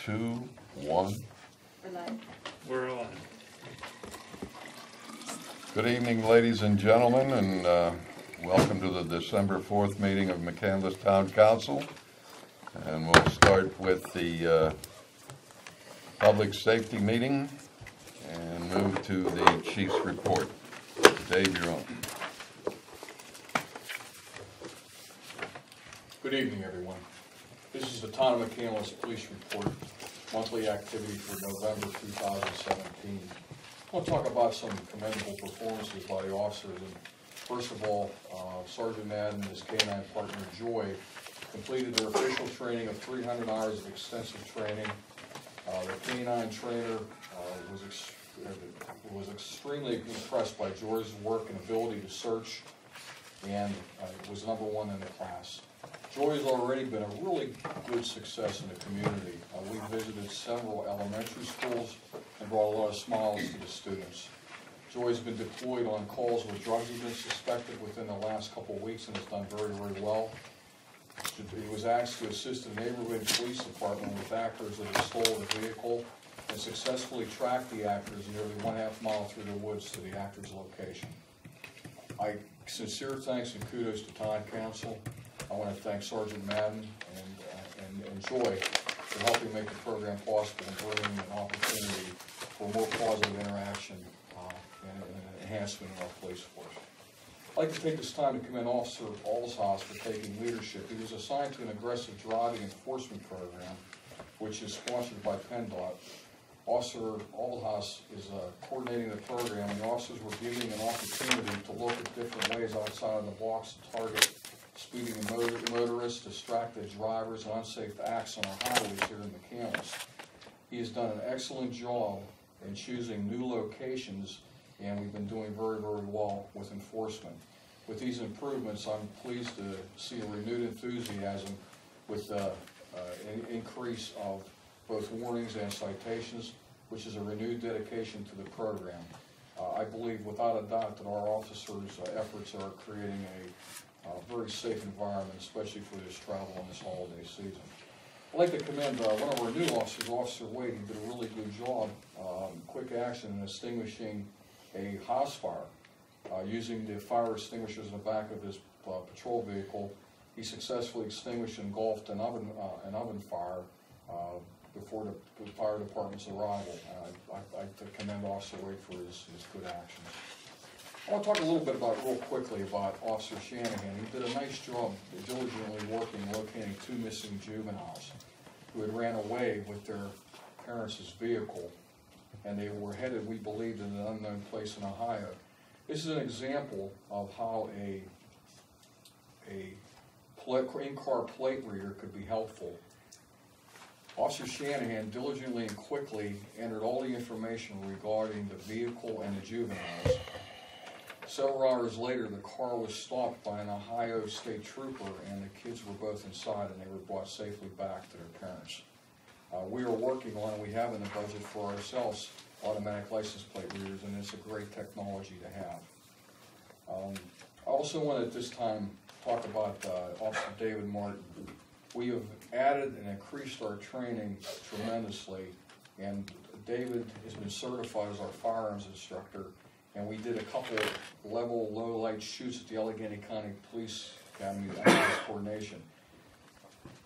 2, 1. We're alive. Good evening, ladies and gentlemen, and welcome to the December 4th meeting of McCandless Town Council. And we'll start with the public safety meeting and move to the chief's report. Dave, you're on. Good evening, everyone. This is the Town of McCandless Police Report, monthly activity for November 2017. I want to talk about some commendable performances by the officers. And first of all, Sergeant Madden and his K-9 partner Joy completed their official training of 300 hours of extensive training. The K-9 trainer was extremely impressed by Joy's work and ability to search, and was #1 in the class. Joy has already been a really good success in the community. We visited several elementary schools and brought a lot of smiles to the students. Joy has been deployed on calls where drugs have been suspected within the last couple of weeks and has done very, very well. He was asked to assist the neighborhood police department with actors that had stolen a vehicle and successfully tracked the actors nearly 1/2 mile through the woods to the actor's location. Sincere thanks and kudos to Town Council. I want to thank Sergeant Madden and Joy for helping make the program possible and bringing an opportunity for more positive interaction and enhancement in our police force. I'd like to take this time to commend Officer Allshouse for taking leadership. He was assigned to an aggressive driving enforcement program, which is sponsored by PennDOT. Officer Allshouse is coordinating the program, and the officers were given an opportunity to look at different ways outside of the box to target speeding motorists, distracted drivers, and unsafe acts on our highways here in McCandless. He has done an excellent job in choosing new locations, and we've been doing very, very well with enforcement. With these improvements, I'm pleased to see a renewed enthusiasm with an increase of both warnings and citations, which is a renewed dedication to the program. I believe without a doubt that our officers' efforts are creating a very safe environment, especially for this travel on this holiday season. I'd like to commend one of our new officers, Officer Wade. He did a really good job, quick action in extinguishing a house fire. Using the fire extinguishers in the back of his patrol vehicle, he successfully extinguished and engulfed an oven fire before the fire department's arrival. I'd like to commend Officer Wade for his good actions. I want to talk a little bit real quickly about Officer Shanahan. He did a nice job diligently working locating 2 missing juveniles who had ran away with their parents' vehicle, and they were headed, we believed, in an unknown place in Ohio. This is an example of how a in-car plate reader could be helpful. Officer Shanahan diligently and quickly entered all the information regarding the vehicle and the juveniles. Several hours later, the car was stopped by an Ohio state trooper, and the kids were both inside, and they were brought safely back to their parents. We are working on, and we have in the budget for ourselves, automatic license plate readers, and it's a great technology to have. I also want to at this time talk about Officer David Martin. We have added and increased our training tremendously, and David has been certified as our firearms instructor, and we did a couple level low light shoots at the Allegheny County Police Academy to act coordination.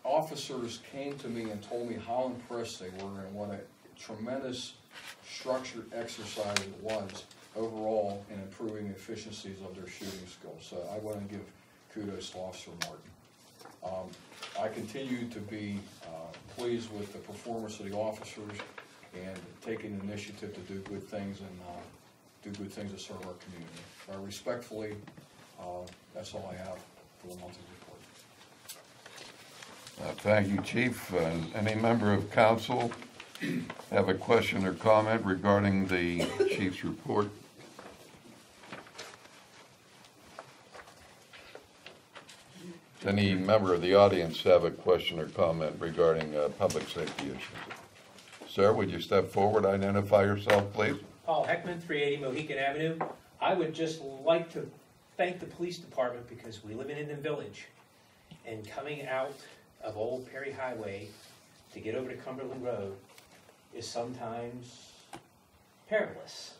Officers came to me and told me how impressed they were and what a tremendous structured exercise it was overall in improving the efficiencies of their shooting skills. So I want to give kudos to Officer Martin. I continue to be pleased with the performance of the officers and taking the initiative to do good things and to serve our community. Respectfully, that's all I have for the monthly report. Thank you, Chief. Any member of council have a question or comment regarding the Chief's report? Does any member of the audience have a question or comment regarding public safety issues? Sir, would you step forward, identify yourself, please? Paul Heckman, 380 Mohican Avenue. I would just like to thank the police department because we live in Indian Village, and coming out of Old Perry Highway to get over to Cumberland Road is sometimes perilous.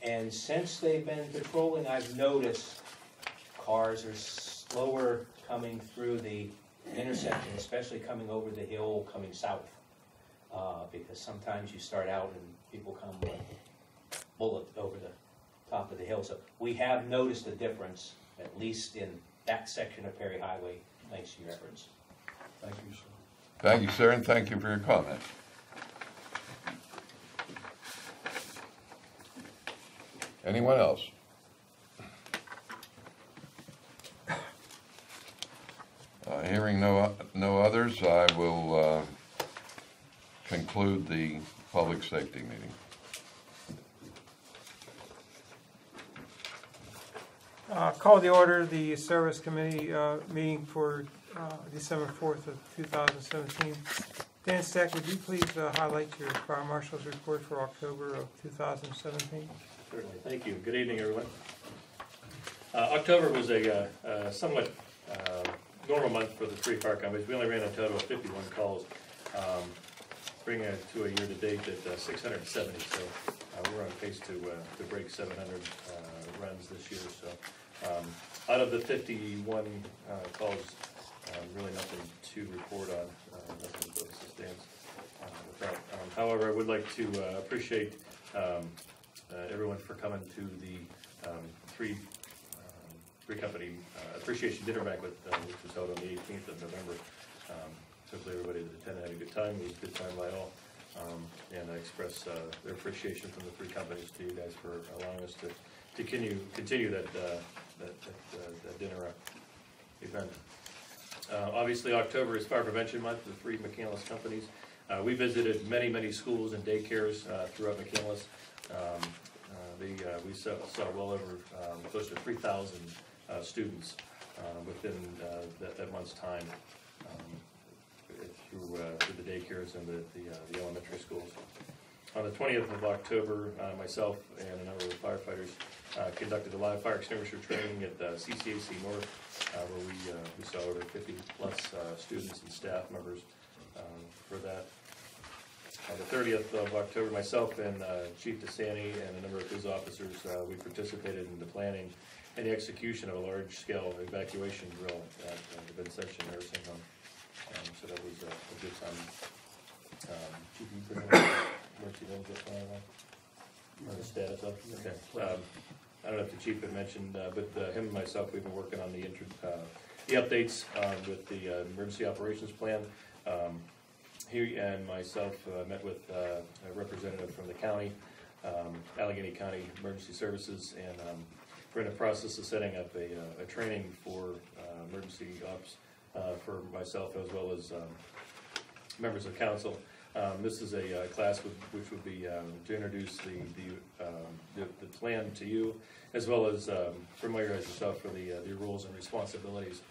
And since they've been patrolling, I've noticed cars are slower coming through the intersection, especially coming over the hill, coming south. Because sometimes you start out and people come with a bullet over the top of the hill. So we have noticed a difference, at least in that section of Perry Highway, thanks to your efforts. Thank you, sir. Thank you, sir, and thank you for your comment. Anyone else? Hearing no others, I will conclude the public safety meeting. Call to order the Service Committee meeting for December 4th of 2017. Dan Stack, would you please highlight your Fire Marshal's report for October of 2017? Certainly, thank you. Good evening, everyone. October was a somewhat normal month for the three fire companies. We only ran a total of 51 calls, bringing it to a year-to-date at 670. So we're on pace to break 700 runs this year. So out of the 51 calls, really nothing to report on, nothing but substance with that. However, I would like to appreciate everyone for coming to the three company appreciation dinner banquet, which was held on the 18th of November. Hopefully everybody that attended had a good time. It was a good time by all. And I express their appreciation from the three companies to you guys for allowing us to continue that dinner event. Obviously, October is Fire Prevention Month. The three McCandless companies. We visited many schools and daycares throughout McCandless. We saw well over close to 3,000 students within that month's time through the daycares and the elementary schools. On the 20th of October, myself and a number of firefighters conducted a live fire extinguisher training at CCAC North, where we saw over 50 plus students and staff members for that. On the 30th of October, myself and Chief DeSanti and a number of his officers, we participated in the planning and the execution of a large-scale evacuation drill at the Vincentian Nursing Home. So that was a good time. Chief, you bring up emergency management plan or the status of? Okay. I don't know if the chief had mentioned, but him and myself, we've been working on the updates with the emergency operations plan. He and myself met with a representative from the county, Allegheny County Emergency Services, and we're in the process of setting up a training for emergency ops for myself as well as members of council. This is a class which would be to introduce the plan to you, as well as familiarize yourself for the rules and responsibilities,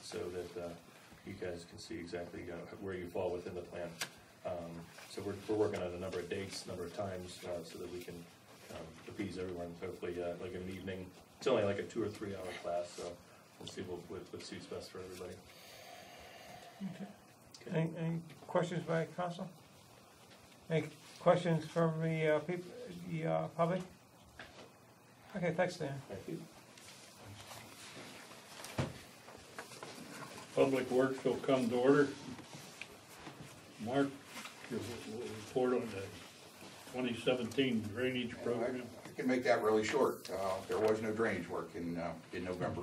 so that you guys can see exactly where you fall within the plan. So we're working on a number of dates, number of times, so that we can appease everyone. Hopefully, like an evening. It's only like a 2 or 3 hour class, so we'll see what suits best for everybody. Okay. Any questions by council? Any questions from the people, the public? Okay, thanks, Dan. Thank you. Public Works will come to order. Mark, your report on the 2017 drainage program. I can make that really short. There was no drainage work in November.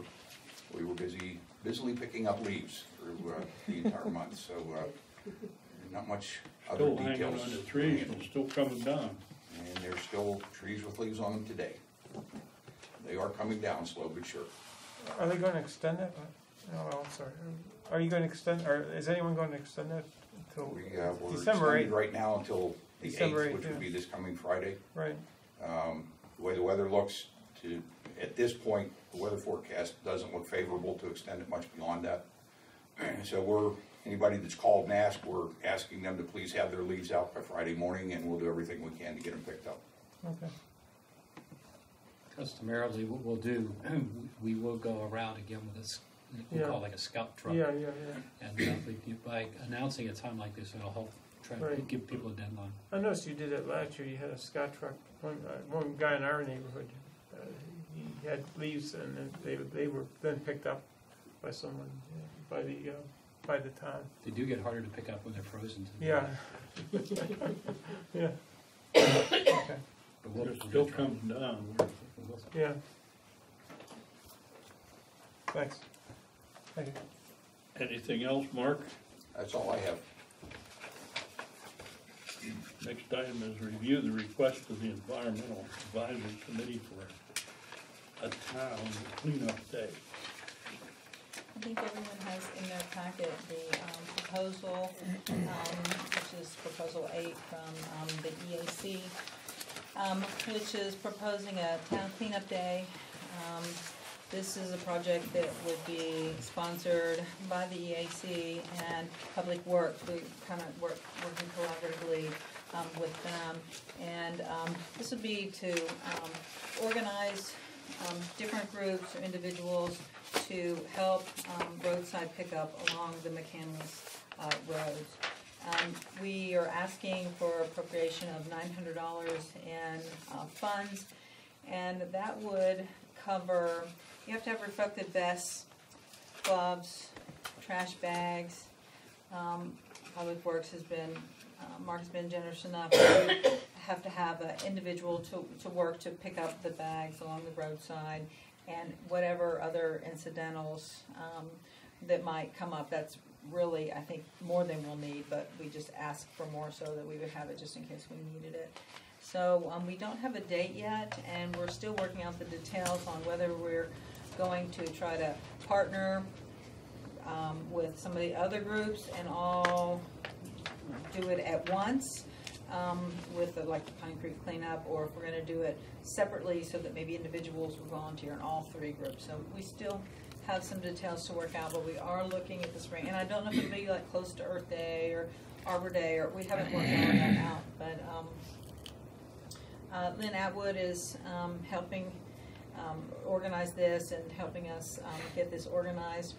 We were busily picking up leaves through the entire month, so not much other Still details. hanging on the trees and still coming down. And there's still trees with leaves on them today. They are coming down slow but sure. Are they going to extend it? No, sorry. Are you going to extend, or is anyone going to extend it until We're December 8th? extended right now until the December 8th, which yeah. would be this coming Friday. Right. The way the weather looks, at this point, the weather forecast doesn't look favorable to extend it much beyond that. So anybody that's called and asked, we're asking them to please have their leaves out by Friday morning, and we'll do everything we can to get them picked up. Okay. Customarily, what we'll do, we will go around again with this we Yeah. call it like a scout truck. Yeah. And by announcing a time like this, it'll help try to Right. give people a deadline. I noticed you did that last year. You had a scout truck. One guy in our neighborhood, he had leaves, and then they were then picked up by someone by the town. They do get harder to pick up when they're frozen. Yeah. Yeah. Okay. But we'll, It still comes down. Yeah. Thanks. Thank you. Anything else, Mark? That's all I have. Next item is review the request of the Environmental Advisory Committee for a town cleanup day. I think everyone has in their packet the proposal, which is proposal 8 from the EAC, which is proposing a town cleanup day. This is a project that would be sponsored by the EAC and Public Works. We kind of working collaboratively with them. And this would be to organize different groups or individuals to help roadside pickup along the McCandless roads. We are asking for appropriation of $900 in funds, and that would cover, you have to have reflective vests, gloves, trash bags. Public Works has been, Mark has been generous enough to have to have an individual to work to pick up the bags along the roadside, and whatever other incidentals that might come up. That's really, I think, more than we'll need, but we just ask for more so that we would have it just in case we needed it. So we don't have a date yet, and we're still working out the details on whether we're going to try to partner with some of the other groups and all do it at once with like the Pine Creek cleanup, or if we're going to do it separately so that maybe individuals will volunteer in all 3 groups. So we still have some details to work out, but we are looking at the spring. And I don't know if it'll be like close to Earth Day or Arbor Day, or we haven't worked all that out. But Lynn Atwood is helping organize this and helping us get this organized.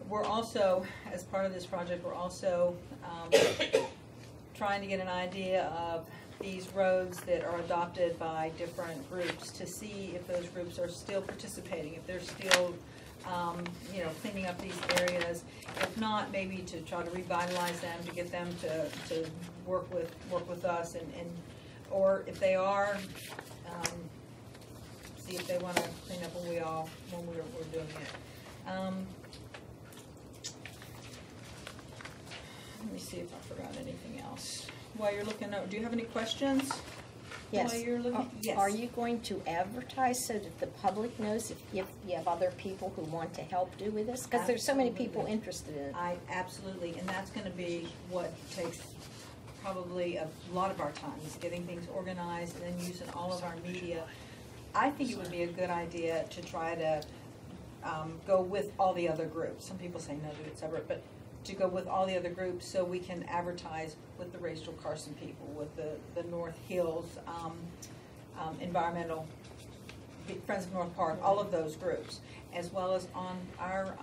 We're also, as part of this project, we're also trying to get an idea of these roads that are adopted by different groups to see if those groups are still participating, if they're still cleaning up these areas. If not, maybe to try to revitalize them, to get them to work with us, and or if they are, see if they want to clean up when we're doing it. Let me see if I forgot anything else. While you're looking up, do you have any questions? Yes. While you're looking, yes. Are you going to advertise so that the public knows if you have other people who want to help do with this? Because there's so many people interested in it. Absolutely, and that's going to be what takes probably a lot of our time, is getting things organized and then using all of our media. I think it would be a good idea to try to go with all the other groups. Some people say no, do it separate, but to go with all the other groups so we can advertise with the Rachel Carson people, with the North Hills environmental, Friends of North Park, all of those groups, as well as on our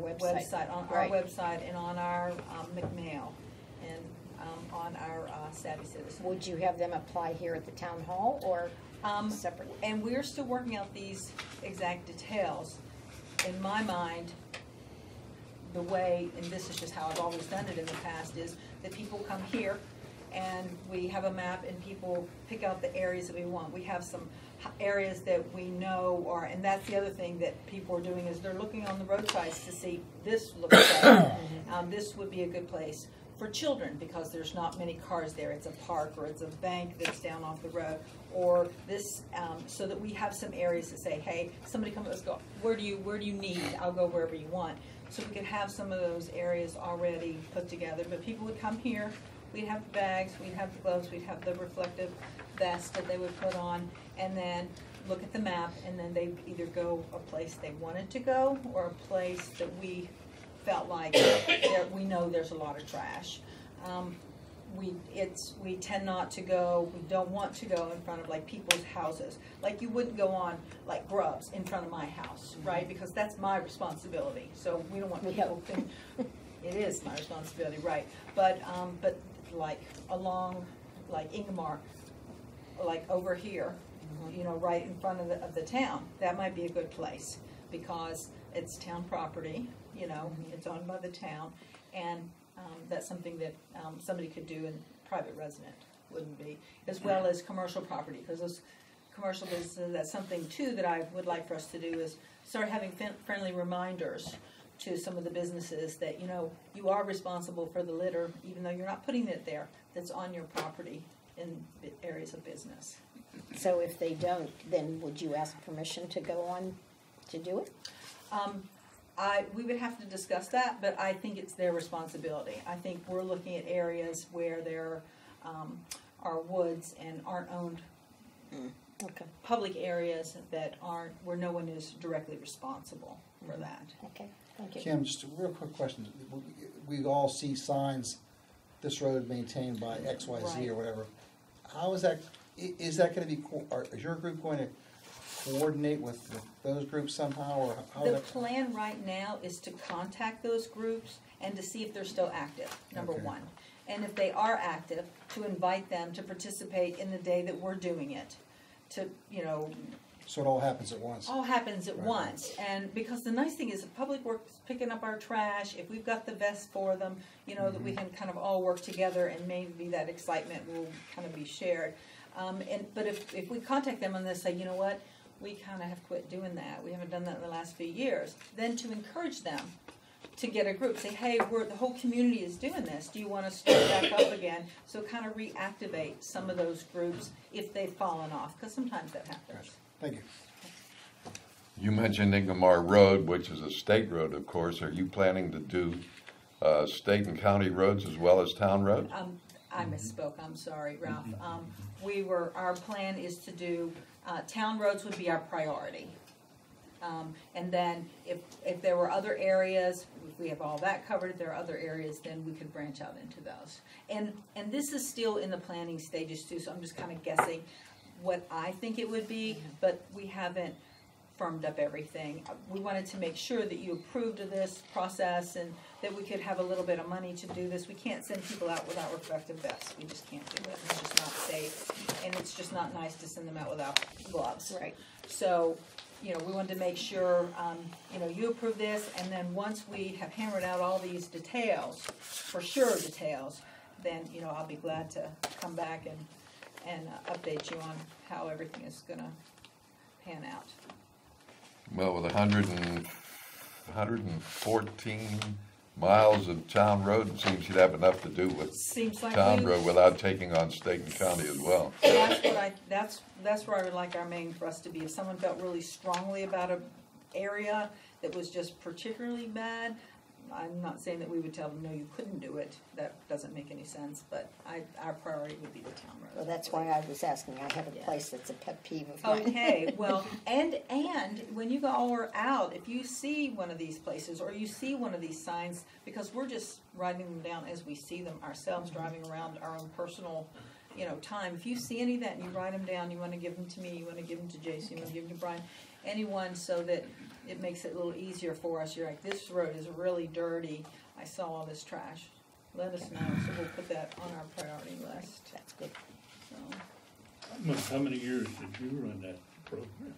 website, Right. our website, and on our McMail, and on our Savvy Citizen. Would you have them apply here at the town hall or separately? And we're still working out these exact details. In my mind, the way, and this is just how I've always done it in the past, is that people come here and we have a map and people pick out the areas that we want. We have some areas that we know are, and that's the other thing that people are doing, is they're looking on the roadsides to see, this looks better. This would be a good place for children because there's not many cars there. It's a park, or it's a bank that's down off the road, or this, so that we have some areas to say, hey, somebody come, let's go, where do you need? I'll go wherever you want. So we could have some of those areas already put together, but people would come here, we'd have the bags, we'd have the gloves, we'd have the reflective vest that they would put on, and then look at the map, and then they'd either go a place they wanted to go, or a place that we felt like we know there's a lot of trash. we tend not to go, we don't want to go in front of like people's houses. Like you wouldn't go on like Grubs in front of my house, right? Because that's my responsibility. So we don't want people to think it is my responsibility, right? But like along like Ingomar, like over here, you know, right in front of the town, that might be a good place because it's town property, you know, it's owned by the town, and that's something that somebody could do and private resident wouldn't be, as well as commercial property, because those commercial businesses, that's something too that I would like for us to do is start having friendly reminders to some of the businesses that, you know, you are responsible for the litter, even though you're not putting it there, that's on your property in areas of business. So if they don't, then would you ask permission to go on to do it? We would have to discuss that, but I think it's their responsibility. I think we're looking at areas where there are woods and aren't owned Okay. public areas that aren't, where no one is directly responsible for that. Okay, thank you. Kim, just a real quick question. We all see signs, this road maintained by XYZ Right. or whatever. How is that going to be, is your group going to coordinate with those groups somehow, or how The that? plan right now is to contact those groups and to see if they're still active, number Okay. one. And if they are active, to invite them to participate in the day that we're doing it, to, you know, So it all happens at once? all happens at Right. once. And because the nice thing is, if Public Works picking up our trash, if we've got the vest for them, you know, that we can kind of all work together, and maybe that excitement will kind of be shared. But if we contact them and they say, you know what, we kind of have quit doing that, we haven't done that in the last few years, then to encourage them to get a group, say, hey, the whole community is doing this, do you want to start back up again? So kind of reactivate some of those groups if they've fallen off, because sometimes that happens. Gotcha. Thank you. You mentioned Ingomar Road, which is a state road, of course. Are you planning to do state and county roads as well as town roads? I misspoke, I'm sorry, Ralph. Our plan is to do, town roads would be our priority. And then if there were other areas, if we have all that covered, if there are other areas, then we could branch out into those. And this is still in the planning stages too, so I'm just kind of guessing what I think it would be, but we haven't firmed up everything. We wanted to make sure that you approved of this process and that we could have a little bit of money to do this. We can't send people out without reflective vests. We just can't do it. It's just not safe, and it's just not nice to send them out without gloves. Right. So, you know, we wanted to make sure, you know, you approve this, and then once we have hammered out all these details, for sure details, then, you know, I'll be glad to come back and update you on how everything is gonna pan out. Well, with 114 miles of town road, it seems you'd have enough to do with Seems like town road without taking on state and county as well. That's where I would like our main thrust to be. If someone felt really strongly about an area that was just particularly bad, I'm not saying that we would tell them, no, you couldn't do it. That doesn't make any sense, but our priority would be the town road. Well, that's why I was asking. I have a Yeah. place that's a pet peeve of mine. Okay, well, and when you all are out, if you see one of these places or you see one of these signs, because we're just writing them down as we see them ourselves, driving around our own personal, you know, time. If you see any of that and you write them down, you want to give them to me, you want to give them to Jason, you want to give them to Brian, anyone, so that it makes it a little easier for us. You're like, this road is really dirty. I saw all this trash. Let us know, so we'll put that on our priority list. That's good. So. How many years did you run that program?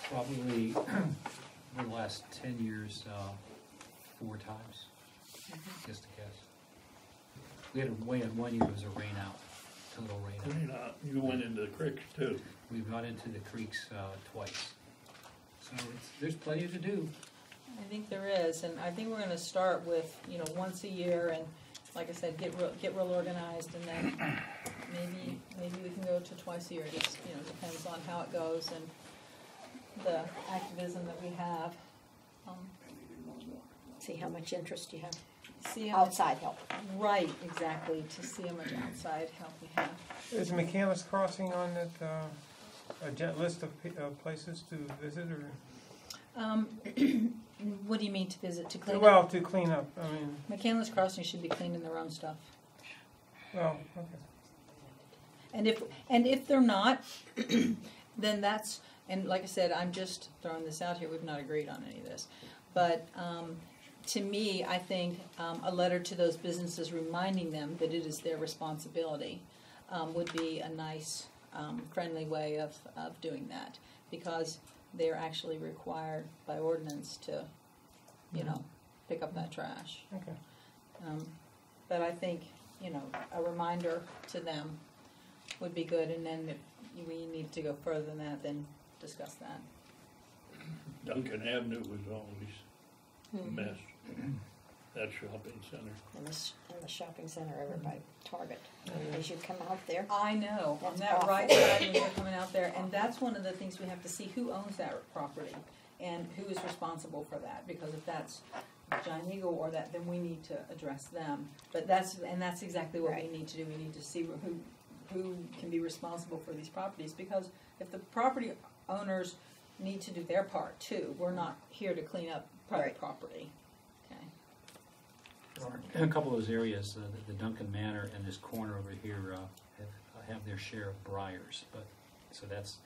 Probably in the last 10 years, 4 times, just to guess. We had a one year, it was a rain out, total rain out. You went into the creeks too. We've gone into the creeks twice. So there's plenty to do. I think there is, and I think we're gonna start with, you know, once a year, and like I said, get real organized, and then maybe we can go to twice a year. It just, you know, depends on how it goes and the activism that we have. See how much interest you have. See how much, Outside help. right, exactly, to see how much outside help we have. Is McCandless Crossing on that list of places to visit, or? What do you mean to visit, to clean up? Well, to clean up, I mean, McCandless Crossing should be cleaning their own stuff. well, okay. And if they're not, then that's, and like I said, I'm just throwing this out here, we've not agreed on any of this. But to me, I think a letter to those businesses reminding them that it is their responsibility would be a nice, friendly way of doing that. Because they're actually required by ordinance to, you know, pick up that trash. Okay. But I think, you know, a reminder to them would be good, and then if we need to go further than that, then discuss that. Duncan Avenue was always a mess, that shopping center. In the shopping center over by Target, as you come out there. I know, on That's that awful. right side when you're coming out there, and that's one of the things we have to see, who owns that property and who is responsible for that, because if that's Giant Eagle or that, then we need to address them. But that's exactly what we Right. need to do, we need to see who can be responsible for these properties, because if the property owners need to do their part too, we're not here to clean up private Right. property. Okay. In a couple of those areas, the Duncan Manor and this corner over here have their share of briars, but so that's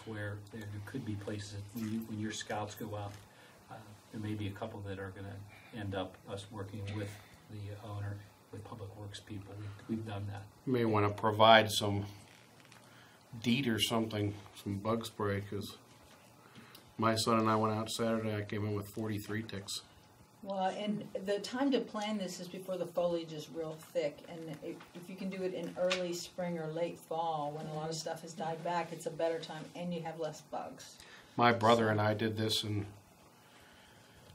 where there could be places that when your scouts go out, there may be a couple that are going to end up us working with the owner, with Public Works people. We've done that. You may want to provide some DEET or something, some bug spray, because my son and I went out Saturday. I came in with 43 ticks. Well, and the time to plan this is before the foliage is real thick, and if you can do it in early spring or late fall, when a lot of stuff has died back, it's a better time, and you have less bugs. My brother and I did this in,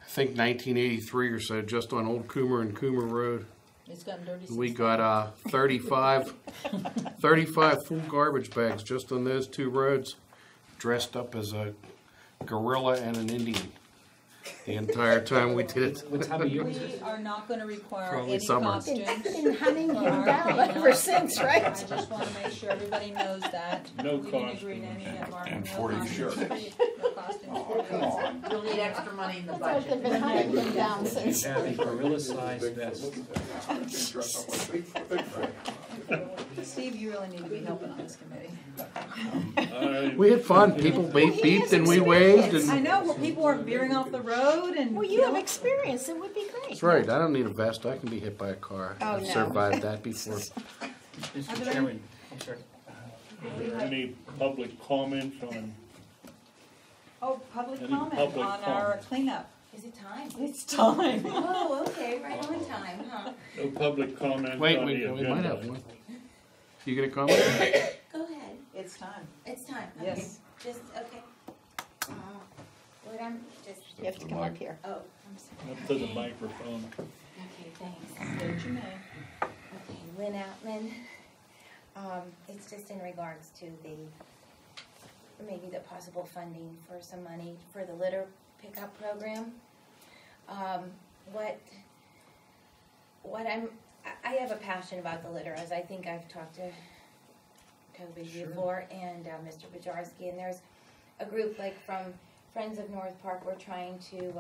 I think, 1983 or so, just on Old Coomer and Coomer Road. It's gotten dirty since We then. got 35 full garbage bags just on those two roads, dressed up as a gorilla and an Indian the entire time we did it. What time of year was We it? are not gonna require Probably any summer. costumes. Been hunting for him our down cleanup. ever since, I right? just wanna make sure everybody knows that. No We didn't agree to any of that, Mark. And No 40 costumes shirts. for you. No costumes for you. You'll need extra money in the Looks like budget. they've been hunting him down since. You have a gorilla-sized vest. Steve, you really need to be helping on this committee. We had fun. People beeped and we waved. I And know, where people weren't veering off the road and. Well, you have experience, it would be great. that's right. I don't need a vest. I can be hit by a car. Oh, I've no. survived that before. Mr. Chairman, I'm sorry. Any public comments on, Oh, public Any comment public on our comment? cleanup. Is it time? It's time. Oh, okay, right on time, huh? no public comment Wait, on the we might have agenda? one. You gonna comment? Go ahead, It's time. it's time, okay, Yes. just, okay. What I'm, just, You have to come up here. oh, I'm sorry. Up to the microphone. Okay, thanks. State your name. Okay, Lynn Outman. It's just in regards to maybe the possible funding for some money for the litter pickup program. I have a passion about the litter, as I think I've talked to Toby before and Mr. Bajarski, and there's a group like from Friends of North Park. We're trying to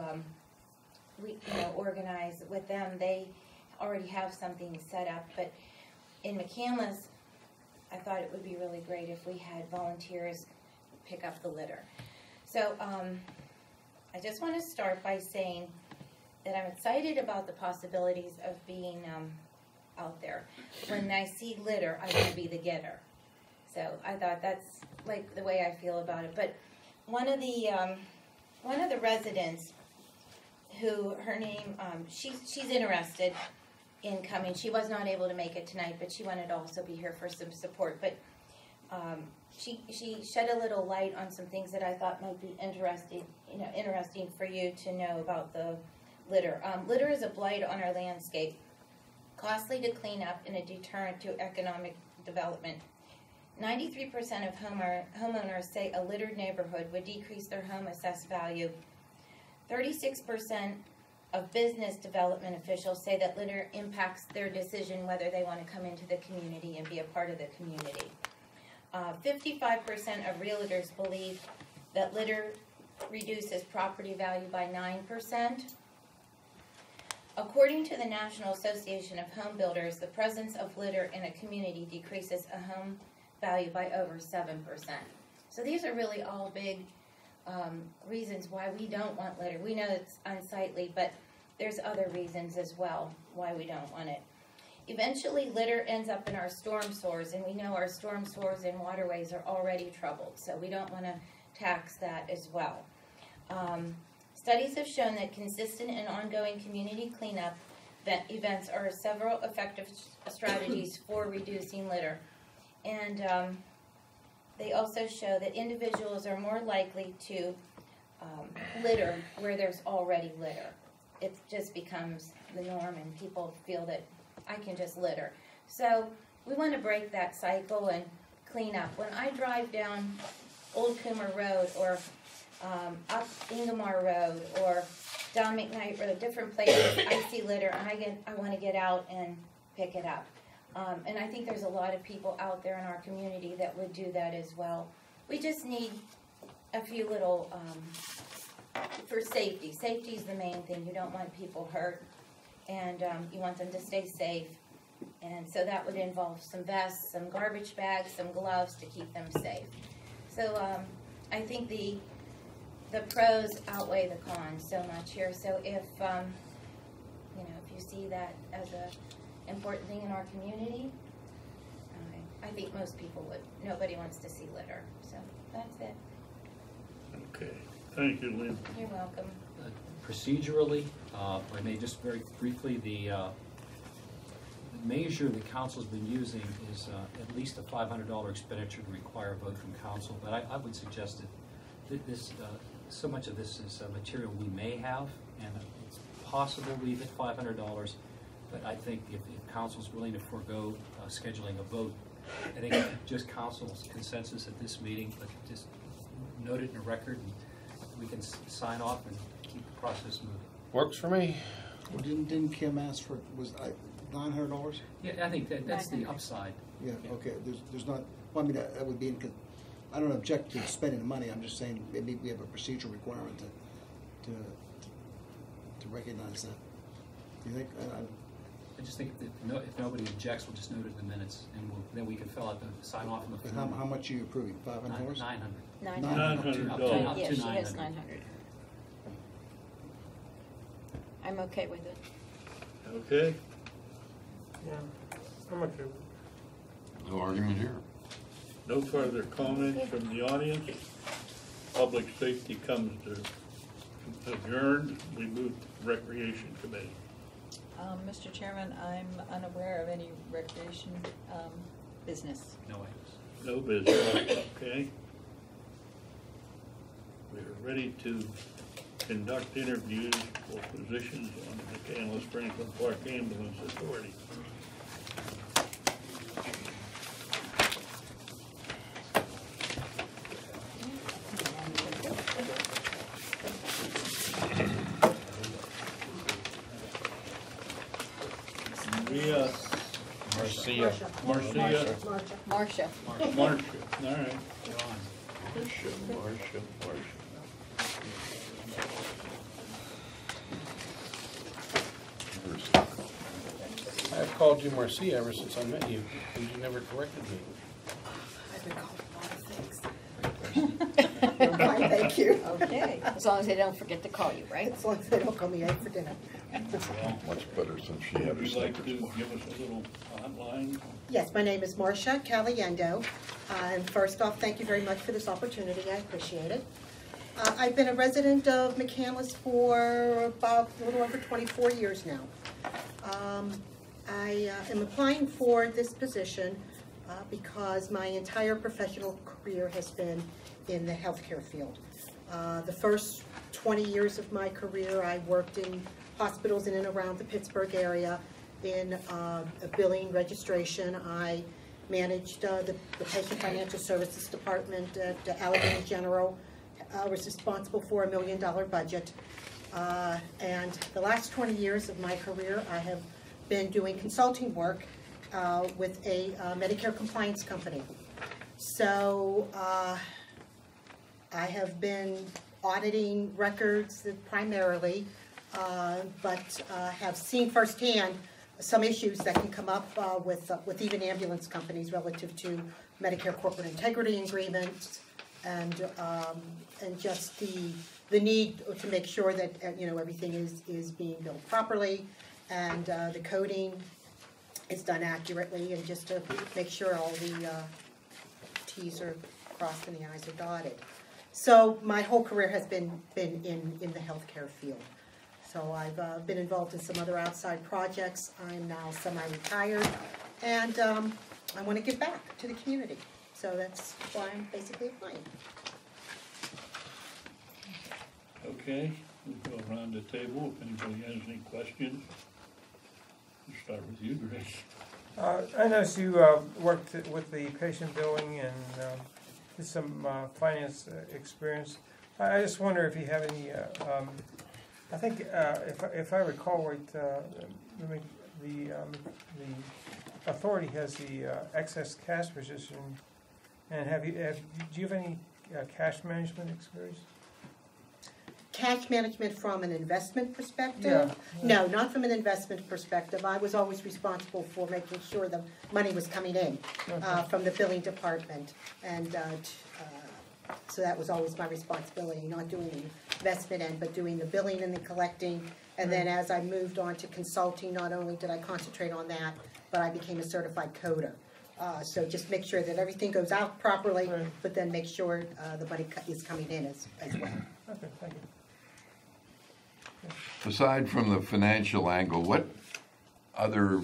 organize with them. They already have something set up, but in McCandless, I thought it would be really great if we had volunteers pick up the litter. So I just want to start by saying that I'm excited about the possibilities of being out there. When I see litter, I want to be the getter. So I thought that's like the way I feel about it. But one of the residents, who her name, she's interested in coming. She was not able to make it tonight, but she wanted to also be here for some support. But she shed a little light on some things that I thought might be interesting for you to know about the litter. Litter is a blight on our landscape, costly to clean up, and a deterrent to economic development. 93% of homeowners say a littered neighborhood would decrease their home assessed value. 36% of business development officials say that litter impacts their decision whether they want to come into the community and be a part of the community. 55% of realtors believe that litter reduces property value by 9%. According to the National Association of Home Builders, the presence of litter in a community decreases a home value by over 7%. So these are really all big reasons why we don't want litter. We know it's unsightly, but there's other reasons as well why we don't want it. Eventually, litter ends up in our storm sewers, and we know our storm sewers and waterways are already troubled, so we don't want to tax that as well. Studies have shown that consistent and ongoing community cleanup events are several effective strategies for reducing litter. And they also show that individuals are more likely to litter where there's already litter. It just becomes the norm, and people feel that I can just litter. So we want to break that cycle and clean up. When I drive down Old Coomer Road or up Ingomar Road or down McKnight Road, different places, I see litter, and I want to get out and pick it up. And I think there's a lot of people out there in our community that would do that as well. We just need a few little, for safety. Safety is the main thing. You don't want people hurt, and you want them to stay safe. And so that would involve some vests, some garbage bags, some gloves to keep them safe. So I think the pros outweigh the cons so much here. So if if you see that as a important thing in our community, I think most people would. Nobody wants to see litter. So that's it. Okay, thank you, Lynn. You're welcome. Procedurally, if I may just very briefly, the measure the council's been using is at least a $500 expenditure to require a vote from council, but I would suggest that this, so much of this is material we may have, and it's possible we hit $500, but I think if council's willing to forego scheduling a vote, I think just council's consensus at this meeting, but just note it in a record, and we can sign off and keep the process moving. Works for me. Well, didn't Kim ask for, was $900? Yeah, I think that's the upside. Yeah, okay, there's not, well, I mean, that would be, I don't object to spending the money, I'm just saying maybe we have a procedural requirement to recognize that. Do you think? I just think if nobody objects, we'll just note it in the minutes, and then we can fill out the sign off on the form. How much are you approving, $500? $900. $900. Up to Yeah, she 900. has 900. I'm okay with it. Okay, Yeah, I'm okay with it. No argument here. no further comments from the audience. Public safety comes to adjourned. We move to Recreation Committee. Mr. Chairman, I'm unaware of any recreation business. No items. No business, okay. We are ready to conduct interviews for positions on the McCandless Franklin Park Ambulance Authority. Marcia. Marcia. Marcia. All right. Marcia. I've called you Marcia ever since I met you, and you never corrected me. I've been called a lot of things. I'm fine, thank you. Okay, as long as they don't forget to call you, right? As long as they don't call me out for dinner. Much better since she had her Would you like to Snickers. give us a little outline? Yes, my name is Marcia Caliendo. And first off, thank you very much for this opportunity. I appreciate it. I've been a resident of McCandless for about a little over 24 years now. I am applying for this position because my entire professional career has been in the healthcare field. The first 20 years of my career, I worked in hospitals in and around the Pittsburgh area in a billing registration. I managed the Patient Financial Services Department at Allegheny General. I was responsible for $1 million budget. And the last 20 years of my career, I have been doing consulting work with a Medicare compliance company. So I have been auditing records primarily, but have seen firsthand some issues that can come up with even ambulance companies relative to Medicare corporate integrity agreements and just the need to make sure that everything is being billed properly and the coding is done accurately, and just to make sure all the T's are crossed and the I's are dotted. So my whole career has been in the healthcare field. So I've been involved in some other outside projects. I'm now semi-retired, and I want to give back to the community. So that's why I'm basically applying. Okay, we'll go around the table if anybody has any questions. We'll start with you, Grace. I noticed you worked with the patient billing and did some finance experience. I just wonder if you have any, I think if I recall right, the authority has the excess cash position, and do you have any cash management experience? Cash management from an investment perspective? Yeah. No, not from an investment perspective. I was always responsible for making sure the money was coming in from the billing department. And so that was always my responsibility, not doing the investment end, but doing the billing and the collecting. And then as I moved on to consulting, not only did I concentrate on that, but I became a certified coder. So just make sure that everything goes out properly, but then make sure the money is coming in as well. Okay, thank you. Aside from the financial angle, what other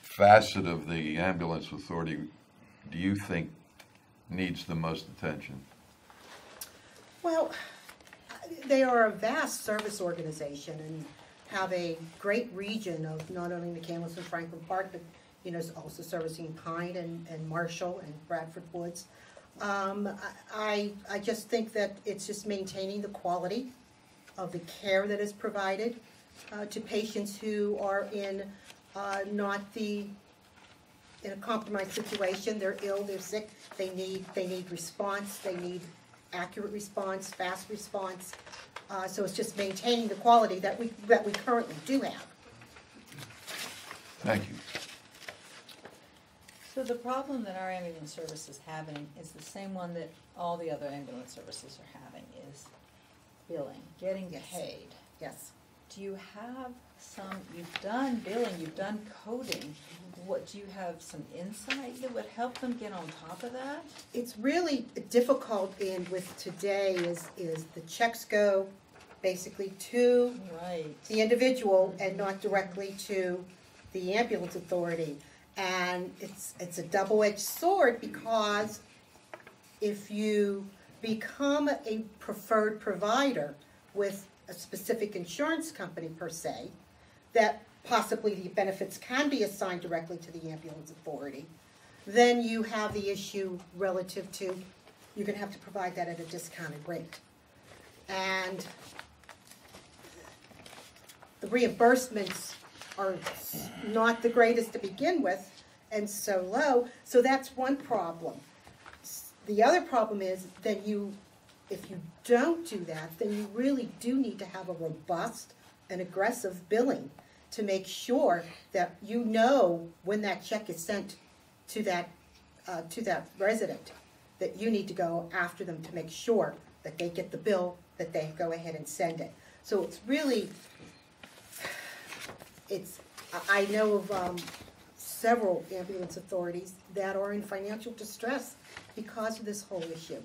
facet of the ambulance authority do you think needs the most attention? Well, they are a vast service organization and have a great region of not only McCandless and Franklin Park, but also servicing Pine and Marshall and Bradford Woods. I just think that it's just maintaining the quality of the care that is provided to patients who are in in a compromised situation. They're ill, they're sick, they need response, they need accurate response, fast response. So it's just maintaining the quality that we currently do have. Thank you. So the problem that our ambulance service is having is the same one that all the other ambulance services are having, is billing, getting paid. Yes. Do you have you've done billing, you've done coding, do you have some insight that would help them get on top of that? It's really difficult with today is the checks go basically to the individual and not directly to the ambulance authority. And it's a double-edged sword, because if you become a preferred provider with a specific insurance company per se, that possibly the benefits can be assigned directly to the ambulance authority, then you have the issue relative to you're going to have to provide that at a discounted rate. And the reimbursements are not the greatest to begin with, and so low. So that's one problem. The other problem is that if you don't do that, then you really do need to have a robust and aggressive billing to make sure that you know when that check is sent to that resident, that you need to go after them to make sure that they get the bill, that they go ahead and send it. So it's really, I know of several ambulance authorities that are in financial distress because of this whole issue.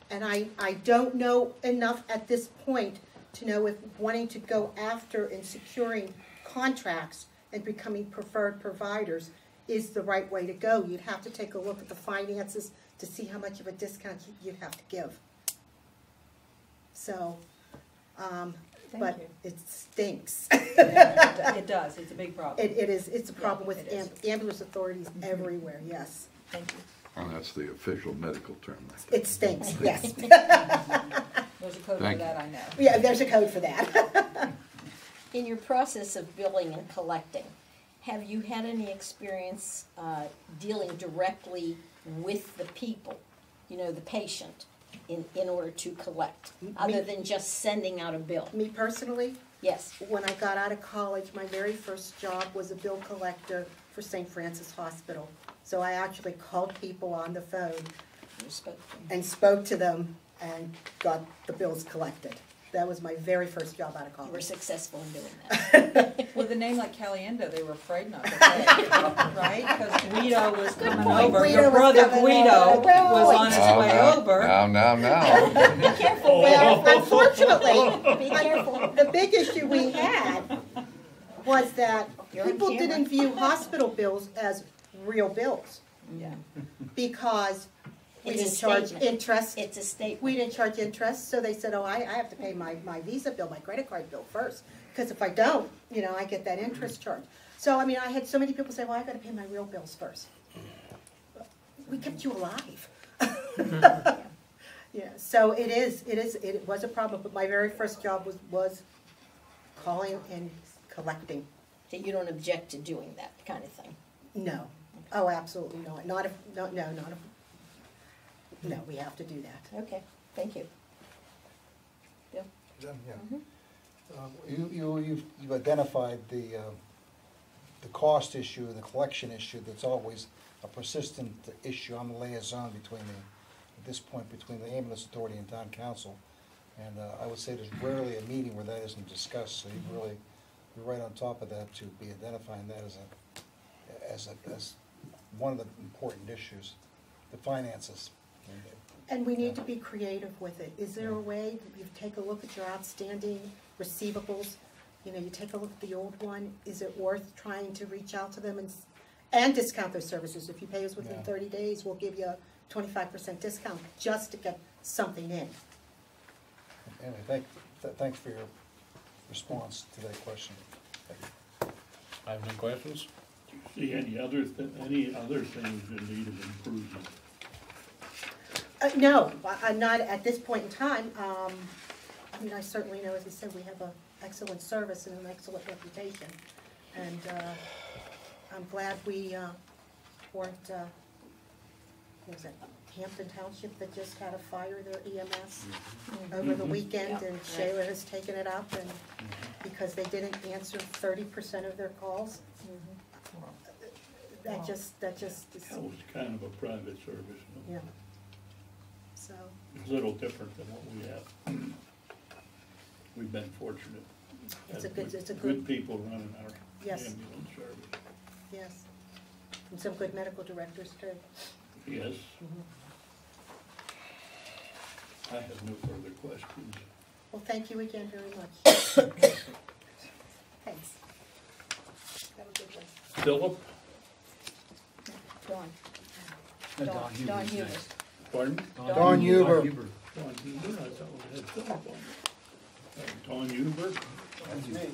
And I don't know enough at this point to know if wanting to go after and securing contracts and becoming preferred providers is the right way to go. You'd have to take a look at the finances to see how much of a discount you'd have to give. So, but it stinks. It does. It's a big problem. It is. It's a problem with ambulance authorities everywhere. Yes. Thank you. Oh, that's the official medical term. It stinks. Yes. There's a code for that, I know. Yeah, there's a code for that. In your process of billing and collecting, have you had any experience dealing directly with the people, the patient, in order to collect, other than just sending out a bill? Me personally, Yes. when I got out of college, my very first job was a bill collector for St. Francis Hospital. So I actually called people on the phone and spoke to them and got the bills collected. That was my very first job out of college. We're successful in doing that. With a name like Caliendo, they were afraid not to pay, right? Because Guido was coming over. Guido Your was brother coming Guido over. Well, was on his way over. Now. Be careful, Well, unfortunately, Be careful. the big issue we had was that You're on people camera. didn't view hospital bills as real bills Yeah. because we It's a didn't charge statement. interest. It's a statement. We didn't charge interest, so they said, oh, I have to pay my Visa bill, my credit card bill first, because if I don't, I get that interest charge. So, I mean, I had so many people say, well, I gotta pay my real bills first. We kept you alive. Yeah, so it was a problem, but my very first job was calling and collecting. So you don't object to doing that kind of thing? No, oh, absolutely not, no, we have to do that. Okay, thank you. Bill? You've identified the cost issue and the collection issue that's always a persistent issue. I'm the liaison at this point, between the ambulance authority and town council. And I would say there's rarely a meeting where that isn't discussed, so you're right on top of that to be identifying that as one of the important issues, the finances. And we need to be creative with it. Is there a way, you take a look at your outstanding receivables, you take a look at the old one, is it worth trying to reach out to them and discount their services? If you pay us within 30 days, we'll give you a 25% discount just to get something in. Anyway, thanks for your response to that question. I have no questions. Do you see any other things in need of improvement? No, I'm not at this point in time. I mean, I certainly know, as I said, we have an excellent service and an excellent reputation. And I'm glad we weren't, what was it, Hampton Township that just had to fire their EMS over the weekend, and Shayla has taken it up, and because they didn't answer 30% of their calls. That just is. That was kind of a private service. No? Yeah. So. It's a little different than what we have. We've been fortunate. It's a good Good people running our Yes. ambulance service. Yes. And some good medical directors too. Yes. I have no further questions. Well, thank you again very much. Thanks. Have a good one. Philip? Dawn. No, Don Huber. Dawn Huber. Pardon? Dawn Huber. Don Huber, I thought we had Philip on there. Don Huber? That's me.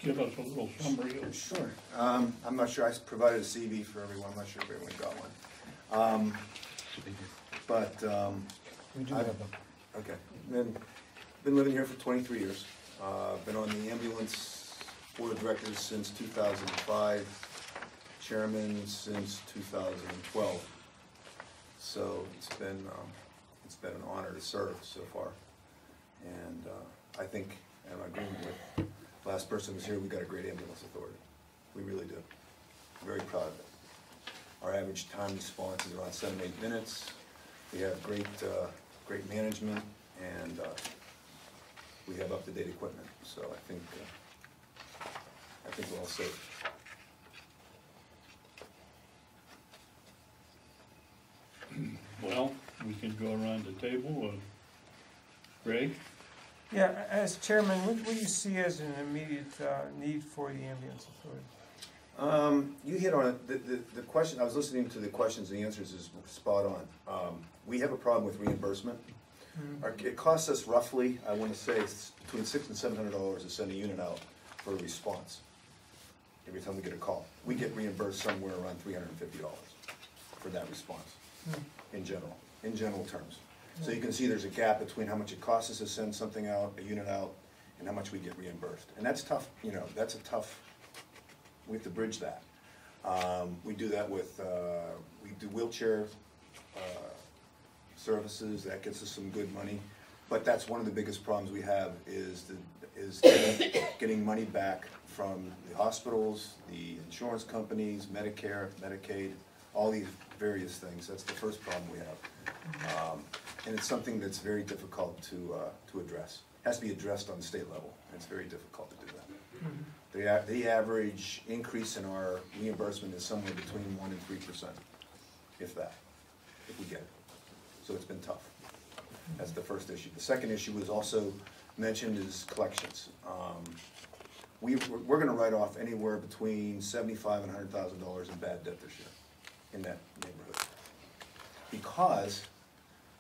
Give us a little summary of. Sure. I'm not sure, I provided a CV for everyone, I'm not sure if everyone got one. We do have them. Okay, been living here for 23 years. Been on the ambulance board of directors since 2005, chairman since 2012. So it's been an honor to serve so far. And I think, and I'm agreeing with the last person who was here, we got a great ambulance authority. We really do. Very proud of it. Our average time response is around 7 to 8 minutes. We have great management, and we have up-to-date equipment. So I think we're all safe. Well, we can go around the table. Greg? Yeah, as chairman, what do you see as an immediate need for the ambulance authority? You hit on it. The question, I was listening to the questions and the answers is spot on. We have a problem with reimbursement. It costs us roughly, I want to say, between $600 and $700 to send a unit out for a response. Every time we get a call, we get reimbursed somewhere around $350 for that response, in general terms. So you can see there's a gap between how much it costs us to send something out, a unit out, and how much we get reimbursed. And that's tough, you know, that's a tough, we have to bridge that. We do that with, we do wheelchair services, that gets us some good money. But that's one of the biggest problems we have is getting money back from the hospitals, the insurance companies, Medicare, Medicaid, all these various things. That's the first problem we have. And it's something that's very difficult to address. It has to be addressed on the state level, and it's very difficult to do that. The average increase in our reimbursement is somewhere between 1% and 3%, if that, if we get it. So it's been tough. That's the first issue. The second issue was also mentioned is collections. We're going to write off anywhere between $75,000 and $100,000 in bad debt this year in that neighborhood. Because,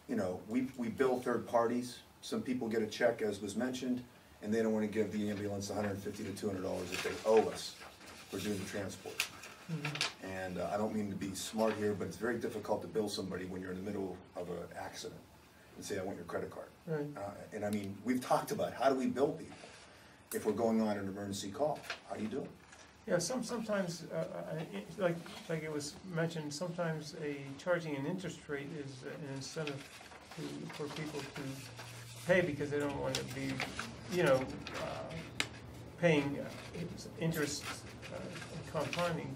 you know, we bill third parties. Some people get a check, as was mentioned, and they don't want to give the ambulance $150 to $200 that they owe us for doing the transport. And I don't mean to be smart here, but it's very difficult to bill somebody when you're in the middle of an accident and say, I want your credit card. Right. And I mean, we've talked about how do we bill people if we're going on an emergency call? How do you do it? Yeah, sometimes, like it was mentioned, sometimes charging an interest rate is an incentive for people to pay because they don't want to be, you know, paying interest compounding.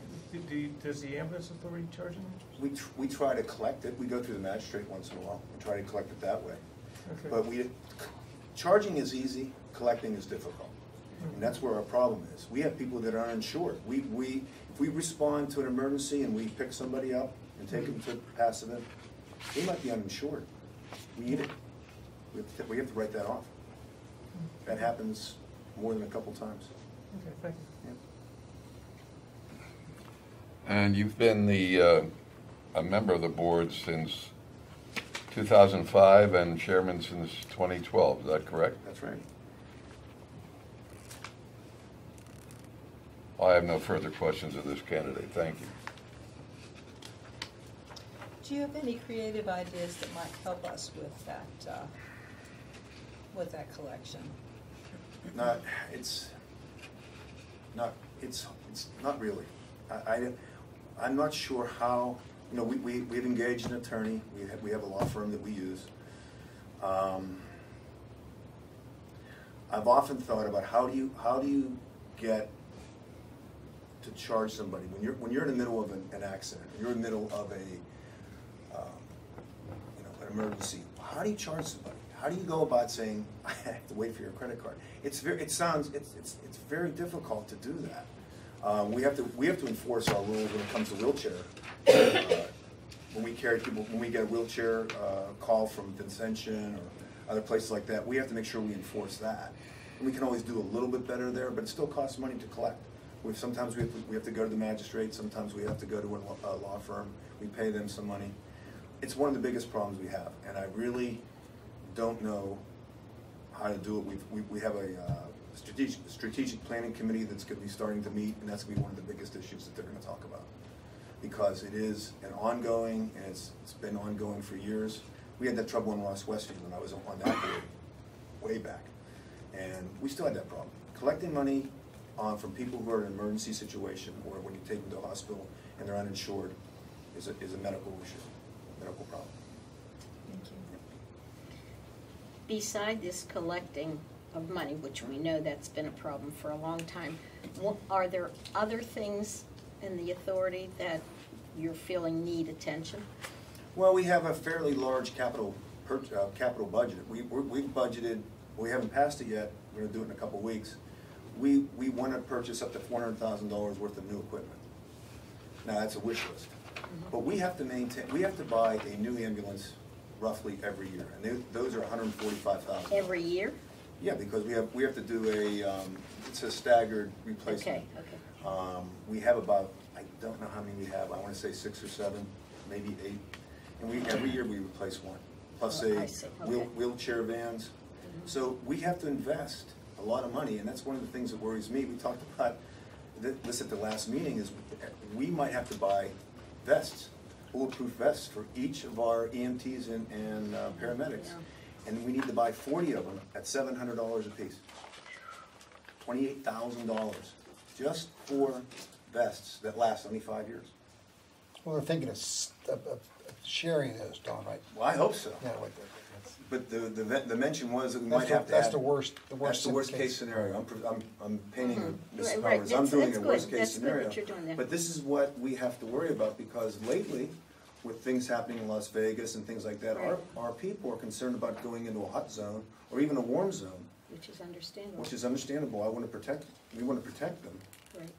Does the ambulance authority charge an interest? We try to collect it. We go through the magistrate once in a while and try to collect it that way. Okay. But charging is easy, collecting is difficult. And that's where our problem is. We have people that are uninsured. If we respond to an emergency and we pick somebody up and take them to passive, they might be uninsured. We need it. We have to write that off. That happens more than a couple times. Okay, thank you. Yeah. And you've been a member of the board since 2005 and chairman since 2012, is that correct? That's right. I have no further questions of this candidate. Thank you. Do you have any creative ideas that might help us with that collection? It's not really. I'm not sure how. You know, we've engaged an attorney. We have a law firm that we use. I've often thought about how do you get to charge somebody when you're in the middle of an accident, you're in the middle of an emergency. How do you charge somebody? How do you go about saying I have to wait for your credit card? It's very difficult to do that. We have to enforce our rules when it comes to wheelchair. When we carry people, when we get a wheelchair call from Vincentian or other places like that, we have to make sure we enforce that. And we can always do a little bit better there, but it still costs money to collect. Sometimes we have to go to the magistrate. Sometimes we have to go to a law firm. We pay them some money. It's one of the biggest problems we have, and I really don't know how to do it. We have a strategic planning committee that's going to be starting to meet, and that's going to be one of the biggest issues that they're going to talk about, because it is an ongoing, and it's been ongoing for years. We had that trouble in Ross Westfield when I was on that board way back, and we still had that problem. Collecting money from people who are in an emergency situation, or when you take them to a hospital and they're uninsured, is a medical issue, medical problem. Thank you. Beside this collecting of money, which we know that's been a problem for a long time, are there other things in the authority that you're feeling need attention? Well, we have a fairly large capital budget. We've budgeted. We haven't passed it yet. We're going to do it in a couple of weeks. We want to purchase up to $400,000 worth of new equipment. Now that's a wish list, but we have to maintain. We have to buy a new ambulance roughly every year, and those are $145,000 every year. Yeah, because we have to do it's a staggered replacement. Okay. We have about, I don't know how many we have. I want to say 6 or 7, maybe 8, and every year we replace one, plus wheelchair vans. So we have to invest a lot of money, and that's one of the things that worries me. We talked about this at the last meeting, is we might have to buy vests, bulletproof vests for each of our EMTs and paramedics. And we need to buy 40 of them at $700 a piece. $28,000 just for vests that last only 5 years. Well, they're thinking of sharing those, Don, right? Well, I hope so. Yeah, like But the mention was that we that's might have to that's add. the worst That's the worst case scenario. I'm painting Mrs. Right, Powers, I'm doing that's a good. worst case That's good scenario. that you're doing that. But this is what we have to worry about, because lately, with things happening in Las Vegas and things like that, Right. our people are concerned about going into a hot zone or even a warm zone, Which is understandable. which is understandable. We want to protect them. Right.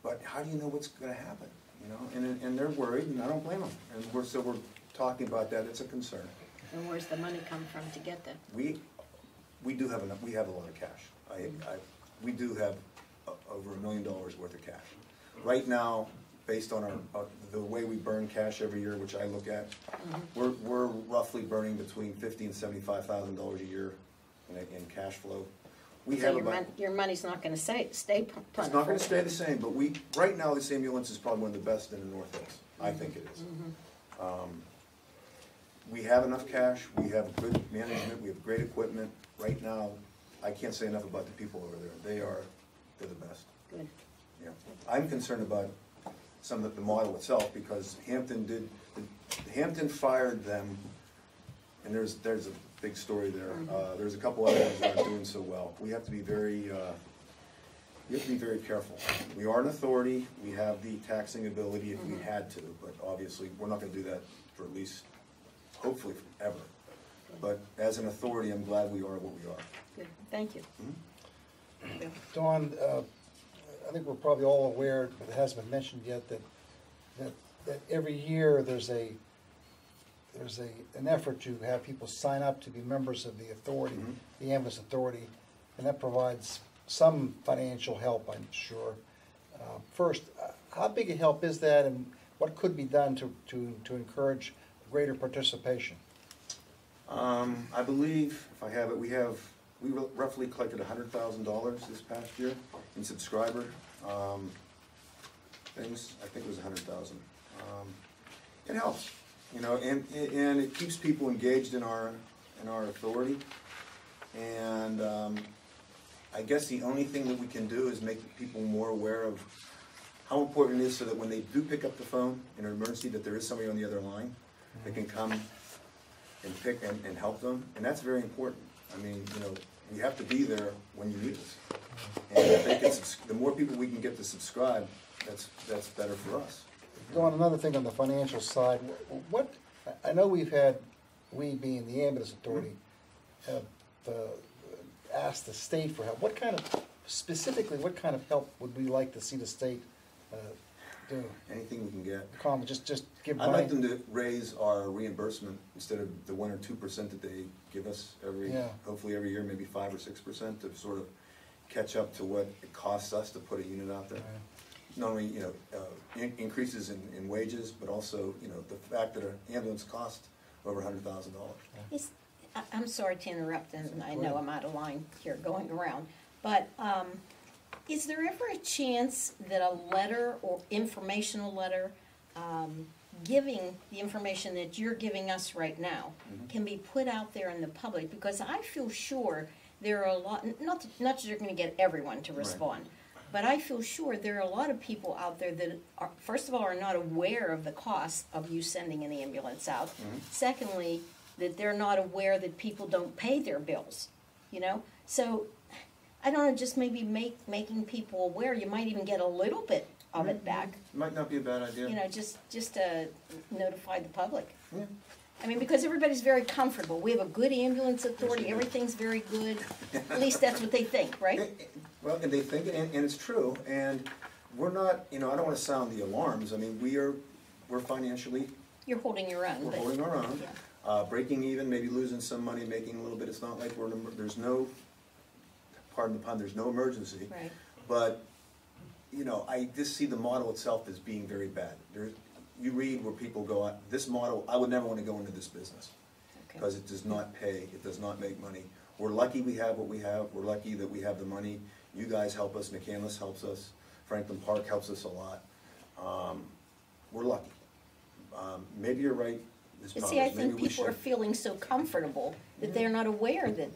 But how do you know what's gonna happen, you know? And they're worried, and I don't blame them. And we're talking about that, it's a concern. And where's the money come from to get that? We do have enough, we have a lot of cash. We do have over $1 million worth of cash. Right now, based on the way we burn cash every year, which I look at, we're roughly burning between $50,000 and $75,000 a year in cash flow. We So have your about, your money's not gonna stay it's plentiful. not gonna stay the same, but right now, this ambulance is probably one of the best in the Northeast. I think it is. We have enough cash, we have good management, we have great equipment. Right now, I can't say enough about the people over there. They're the best. Good. Yeah. I'm concerned about some of the model itself, because Hampton fired them, and there's a big story there. There's a couple other ones that aren't doing so well. We have to be very careful. We are an authority, we have the taxing ability if we had to, but obviously, we're not gonna do that for at least, hopefully, ever. But as an authority, I'm glad we are what we are. Good, thank you. Dawn, I think we're probably all aware, but it hasn't been mentioned yet, that every year there's an effort to have people sign up to be members of the authority, the Ambulance Authority, and that provides some financial help, I'm sure. First, how big a help is that, and what could be done to encourage greater participation? I believe, if I have it, we roughly collected $100,000 this past year in subscriber things. I think it was 100,000. It helps, you know, and it keeps people engaged in our authority. And I guess the only thing that we can do is make people more aware of how important it is, so that when they do pick up the phone in an emergency, that there is somebody on the other line that can come and pick and help them. And that's very important. I mean, you know, we have to be there when you need us. And if they can, the more people we can get to subscribe, that's better for us. Dawn, another thing on the financial side, I know we being the Ambulance Authority, have asked the state for help. What kind of help would we like to see the state do? Anything we can get. Just give I'd money. like them to raise our reimbursement instead of the 1 or 2% that they give us hopefully every year, maybe 5 or 6%, to sort of catch up to what it costs us to put a unit out there. Right. Not only, you know, increases in wages, but also, you know, the fact that an ambulance costs over $100,000. I'm sorry to interrupt, and I know I'm out of line here going around, but is there ever a chance that a letter or informational letter giving the information that you're giving us right now can be put out there in the public? Because I feel sure there are a lot, not that you're going to get everyone to respond, but I feel sure there are a lot of people out there that are, first of all, are not aware of the cost of you sending an ambulance out. Secondly, that they're not aware that people don't pay their bills, you know? So, I don't know, just maybe making people aware, you might even get a little bit of it back. Might not be a bad idea. You know, just to notify the public. Yeah. I mean, because everybody's very comfortable. We have a good ambulance authority, everything's very good. At least that's what they think, right? Well, and they think, and it's true, and we're not, you know, I don't want to sound the alarms. I mean, we're financially, You're holding your own. we're but- holding our own. Yeah. Breaking even, maybe losing some money, making a little bit. It's not like there's no, pardon the pun, there's no emergency. Right. But, you know, I just see the model itself as being very bad. You read where people go, this model, I would never want to go into this business. Because it does not pay, it does not make money. We're lucky we have what we have. We're lucky that we have the money. You guys help us, McCandless helps us, Franklin Park helps us a lot. We're lucky. Maybe you're right, There's But see, I problems. Maybe think we people are should- feeling so comfortable that they're not aware that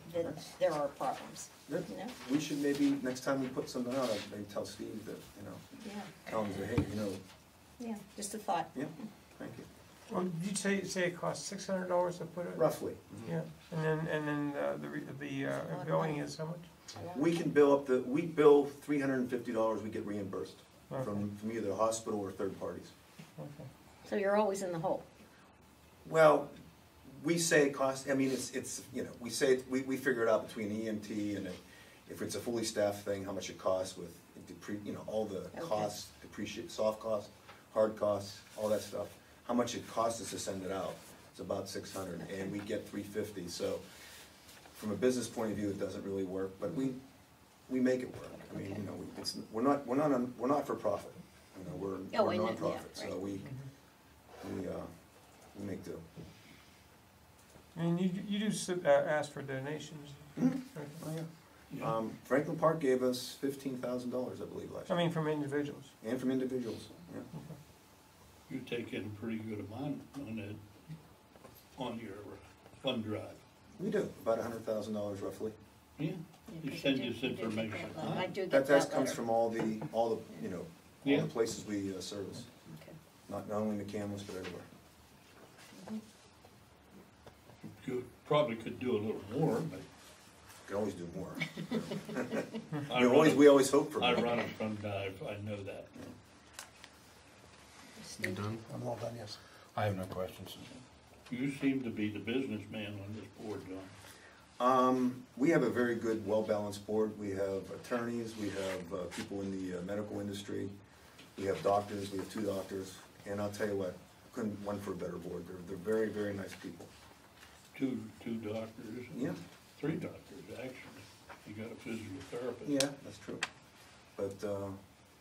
there are problems, Yeah, you know? we should maybe, next time we put something out, I'd maybe tell Steve that, Yeah, tell him that, hey, yeah, just a thought. yeah, thank you. Well, did you say it costs $600 to put it? Roughly. Yeah, and then the billing is how much? We can bill we bill $350, we get reimbursed Okay. from either the hospital or third parties. Okay. So you're always in the hole. Well, we say it costs, I mean, it's, we say, we figure it out between EMT and if it's a fully staffed thing, how much it costs with, all the costs, depreciate, soft costs, hard costs, all that stuff. How much it costs us to send it out. It's about $600 and we get $350. So from a business point of view, it doesn't really work, but we make it work. I mean, we're not for profit. We're I know, nonprofit, yeah, so we make do. And you do ask for donations. Franklin Park gave us $15,000, I believe, last I year. mean, from individuals. And from individuals, yeah. You take in a pretty good amount on your fund drive. We do, about $100,000 roughly. Yeah, you send us information. I do get That that comes letter. from all the Yeah. places we service. Okay. Not only McCandless, but everywhere. You probably could do a little more, but Could always do more. I We always hope for more. I run a fund drive, I know that. You done? I'm all done, yes. I have no questions. You seem to be the businessman on this board, John. We have a very good, well-balanced board. We have attorneys, we have people in the medical industry, we have doctors, we have 2 doctors, and I'll tell you what, couldn't one for a better board. They're very, very nice people. Two doctors. Yeah. 3 doctors, actually. You got a physiotherapist. Yeah, that's true. But,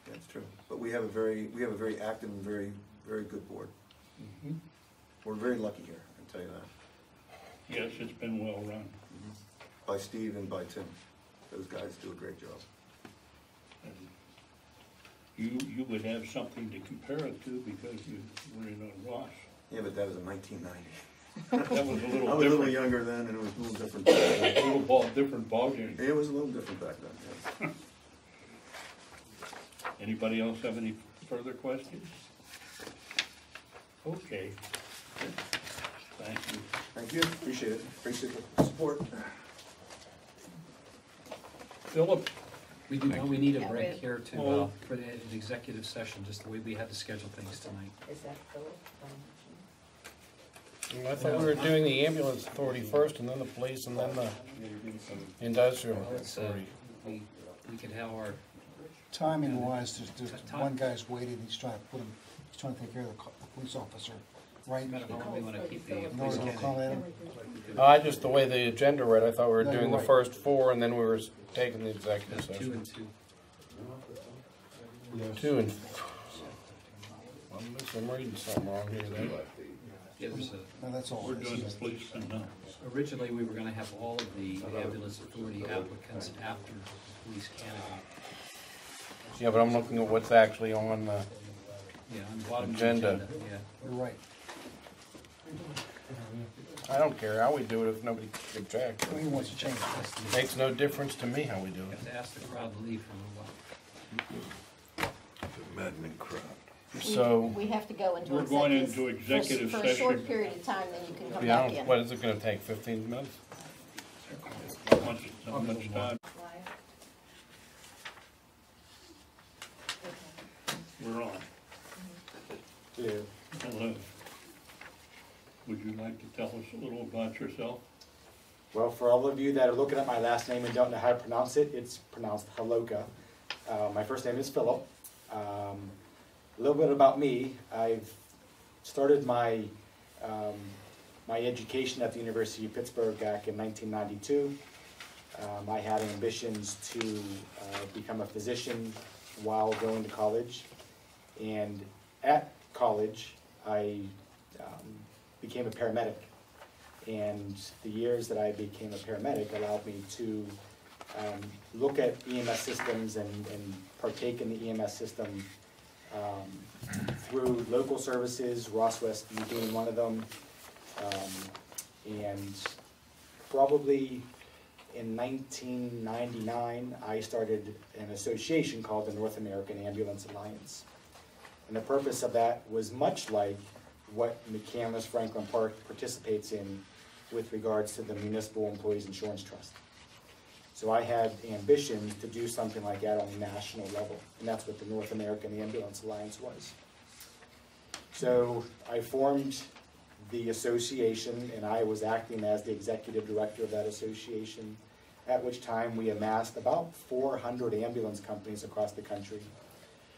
that's true. But we have a very active and very, very good board. Mhm. We're very lucky here, I can tell you that. Yes, it's been well run. By Steve and by Tim. Those guys do a great job. And you would have something to compare it to because you were in a Ross. Yeah, but that was in 1990. That was a little I was a little different. younger then, and it was a little different. Back then. A different ballgame. It was a little different back then, yeah. Anybody else have any further questions? Okay. Thank you. Thank you, appreciate it, appreciate the support. Philip? We do know we need a Yeah, break we- here to, Oh. for the executive session, just the way we had to schedule things tonight. Is that Philip? I thought we were doing the ambulance authority first, and then the police, and then the industrial Let's, authority. we could have our, Timing wise, there's Time. one guy's waiting, he's trying to take care of the police officer, right? matter how long we wanna keep the In police order to accommodate him. Just the way the agenda read, I thought we were No, doing the you're right. first 4, and then we were taking the executive 2 session. and 2. 2 and... I'm reading something wrong here then. Yeah, there's No, that's all. We're it is. doing the policeman now. originally, we were gonna have all of the ambulance authority applicants after the police candidate. Yeah, but I'm looking at what's actually on the... Yeah, on the bottom of the Agenda. agenda, yeah. You're right. I don't care how we do it if nobody objects. Who wants to change it? Makes no difference to me how we do You it. have to ask the crowd to leave for a little while. Maddening crowd. So, We have to go into We're going executive. into executive For a short session. period of time, then you can come yeah, back in. what is it gonna take, 15 minutes? Not much time. We're on. Hello. Would you like to tell us a little about yourself? Well, for all of you that are looking at my last name and don't know how to pronounce it, it's pronounced Haloka. My first name is Philip. A little bit about me. I've started my my education at the University of Pittsburgh back in 1992. I had ambitions to become a physician while going to college. And at college, I became a paramedic. And the years that I became a paramedic allowed me to look at EMS systems and partake in the EMS system through local services, Ross West being one of them, And probably in 1999, I started an association called the North American Ambulance Alliance. And the purpose of that was much like what McCandless Franklin Park participates in with regards to the Municipal Employees Insurance Trust. So I had ambitions to do something like that on a national level, and that's what the North American Ambulance Alliance was. So I formed the association, and I was acting as the executive director of that association, at which time we amassed about 400 ambulance companies across the country.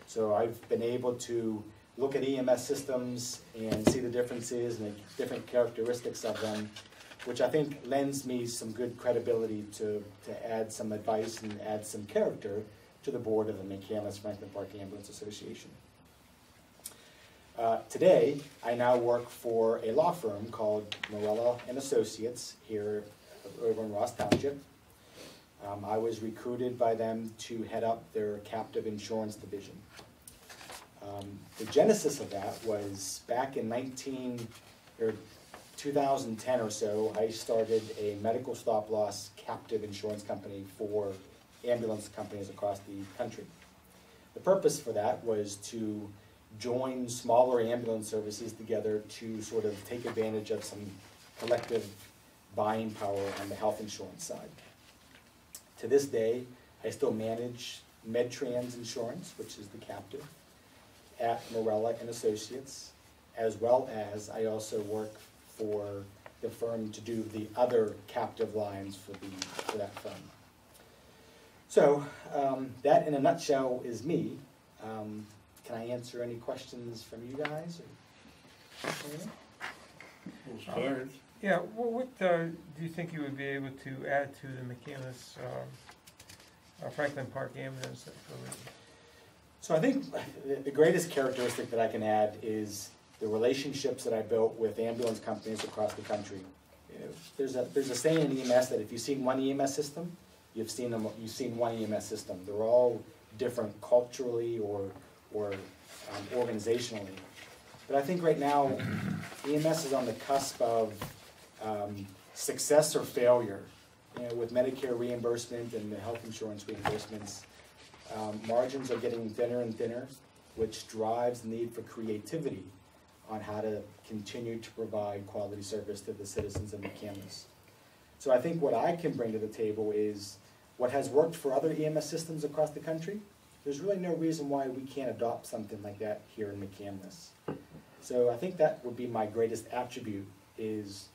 So I've been able to look at EMS systems and see the differences and the different characteristics of them, which I think lends me some good credibility to add some advice and add some character to the board of the McCandless Franklin Park Ambulance Association. Today, I now work for a law firm called Morella and Associates here over in Ross Township. I was recruited by them to head up their captive insurance division. The genesis of that was back in 2010 or so. I started a medical stop-loss captive insurance company for ambulance companies across the country. The purpose for that was to join smaller ambulance services together to sort of take advantage of some collective buying power on the health insurance side. To this day, I still manage MedTrans Insurance, which is the captive, at Morella and Associates, as well as I also work for the firm to do the other captive lines for that firm. So that in a nutshell is me. Can I answer any questions from you guys? We'll start. Yeah, what do you think you would be able to add to the McCandless Franklin Park ambulance facility? So I think the greatest characteristic that I can add is the relationships that I built with ambulance companies across the country. You know, there's a saying in EMS that if you've seen one EMS system, you've seen one EMS system. They're all different culturally or organizationally. But I think right now, EMS is on the cusp of success or failure. You know, with Medicare reimbursement and the health insurance reimbursements, margins are getting thinner and thinner, which drives the need for creativity on how to continue to provide quality service to the citizens of McCandless. So I think what I can bring to the table is what has worked for other EMS systems across the country. There's really no reason why we can't adopt something like that here in McCandless. So I think that would be my greatest attribute, is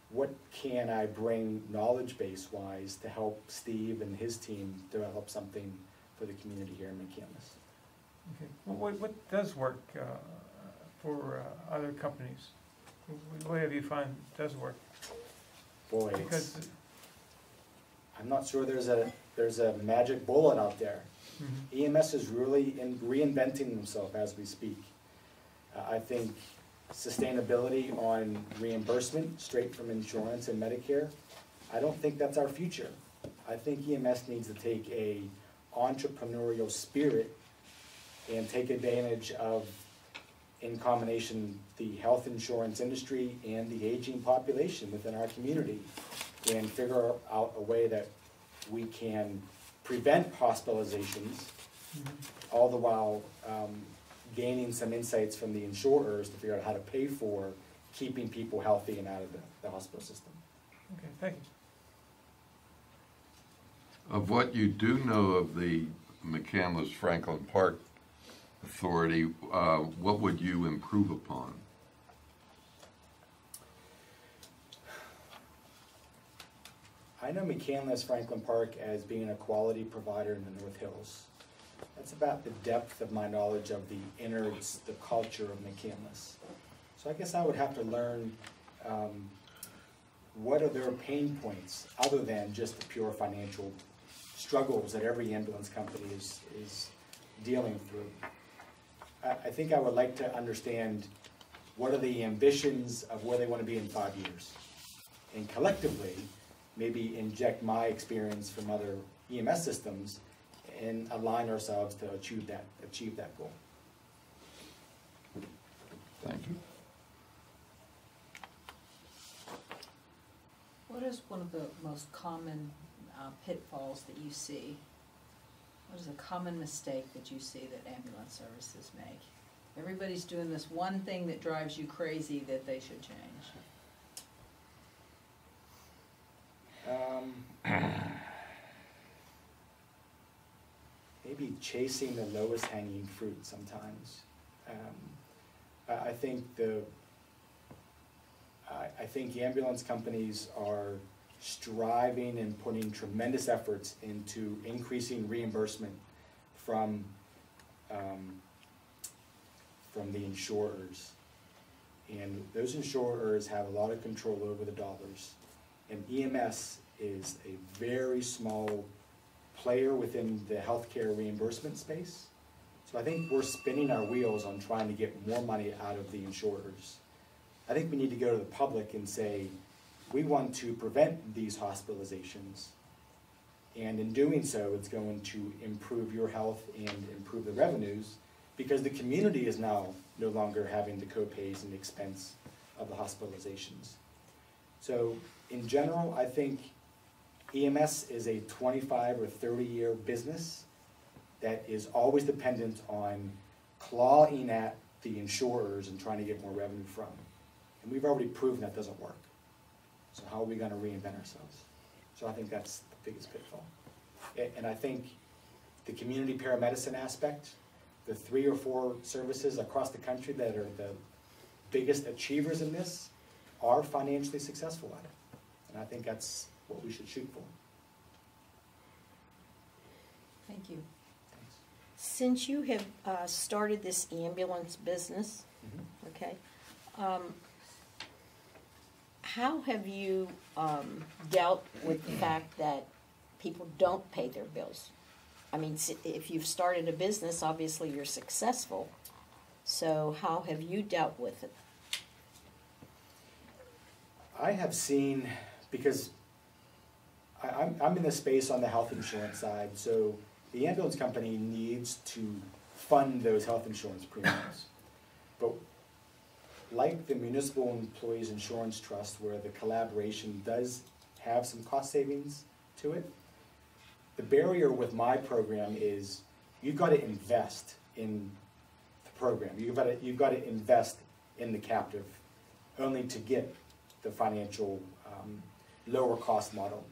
what can I bring knowledge base wise to help Steve and his team develop something for the community here in McCandless. Okay. Well, what does work for other companies? What have you found does work? Boy, Because I'm not sure there's a magic bullet out there. mm-hmm. EMS is really reinventing themselves as we speak. I think sustainability on reimbursement straight from insurance and Medicare, I don't think that's our future. I think EMS needs to take a entrepreneurial spirit and take advantage of, in combination, the health insurance industry and the aging population within our community, and figure out a way that we can prevent hospitalizations, all the while gaining some insights from the insurers to figure out how to pay for keeping people healthy and out of the hospital system. Okay, thank you. Of what you do know of the McCandless Franklin Park Authority, what would you improve upon? I know McCandless Franklin Park as being a quality provider in the North Hills. That's about the depth of my knowledge of the innards, the culture of McCandless. So I guess I would have to learn what are their pain points other than just the pure financial struggles that every ambulance company is dealing through. I think I would like to understand what are the ambitions of where they want to be in 5 years. And collectively, maybe inject my experience from other EMS systems and align ourselves to achieve that goal. Thank you. one of the most common pitfalls that you see? What is a common mistake that you see that ambulance services make? Everybody's doing this one thing that drives you crazy that they should change. Maybe chasing the lowest hanging fruit sometimes. I think ambulance companies are striving and putting tremendous efforts into increasing reimbursement from the insurers. And those insurers have a lot of control over the dollars. And EMS is a very small player within the healthcare reimbursement space. So I think we're spinning our wheels on trying to get more money out of the insurers. I think we need to go to the public and say, we want to prevent these hospitalizations. And in doing so, it's going to improve your health and improve the revenues, because the community is now no longer having the co-pays and expense of the hospitalizations. So in general, I think EMS is a 25 or 30-year business that is always dependent on clawing at the insurers and trying to get more revenue from. And we've already proven that doesn't work. So how are we going to reinvent ourselves? So I think that's the biggest pitfall. And I think the community paramedicine aspect, the 3 or 4 services across the country that are the biggest achievers in this are financially successful at it. And I think that's what we should shoot for. Thank you. Since you have started this ambulance business, okay, how have you dealt with the fact that people don't pay their bills? I mean, if you've started a business, obviously you're successful. So how have you dealt with it? I have seen, because I'm in the space on the health insurance side, so the ambulance company needs to fund those health insurance premiums. But like the Municipal Employees Insurance Trust, where the collaboration does have some cost savings to it, the barrier with my program is you've got to invest in the program. You've got to invest in the captive only to get the financial lower cost model.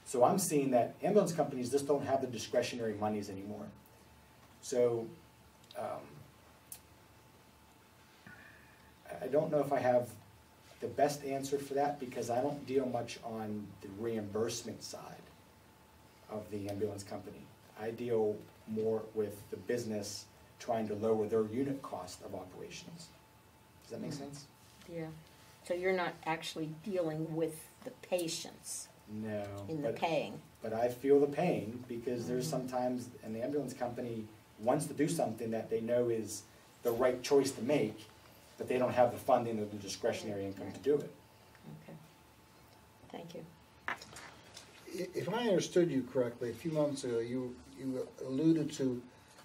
So I'm seeing that ambulance companies just don't have the discretionary monies anymore. So I don't know if I have the best answer for that, because I don't deal much on the reimbursement side of the ambulance company. I deal more with the business trying to lower their unit cost of operations. Does that make sense? Yeah. So you're not actually dealing with the patients No. in the paying. But I feel the pain, because there's sometimes an ambulance company wants to do something that they know is the right choice to make, but they don't have the funding or the discretionary income to do it. Okay. Thank you. If I understood you correctly, a few moments ago, you alluded to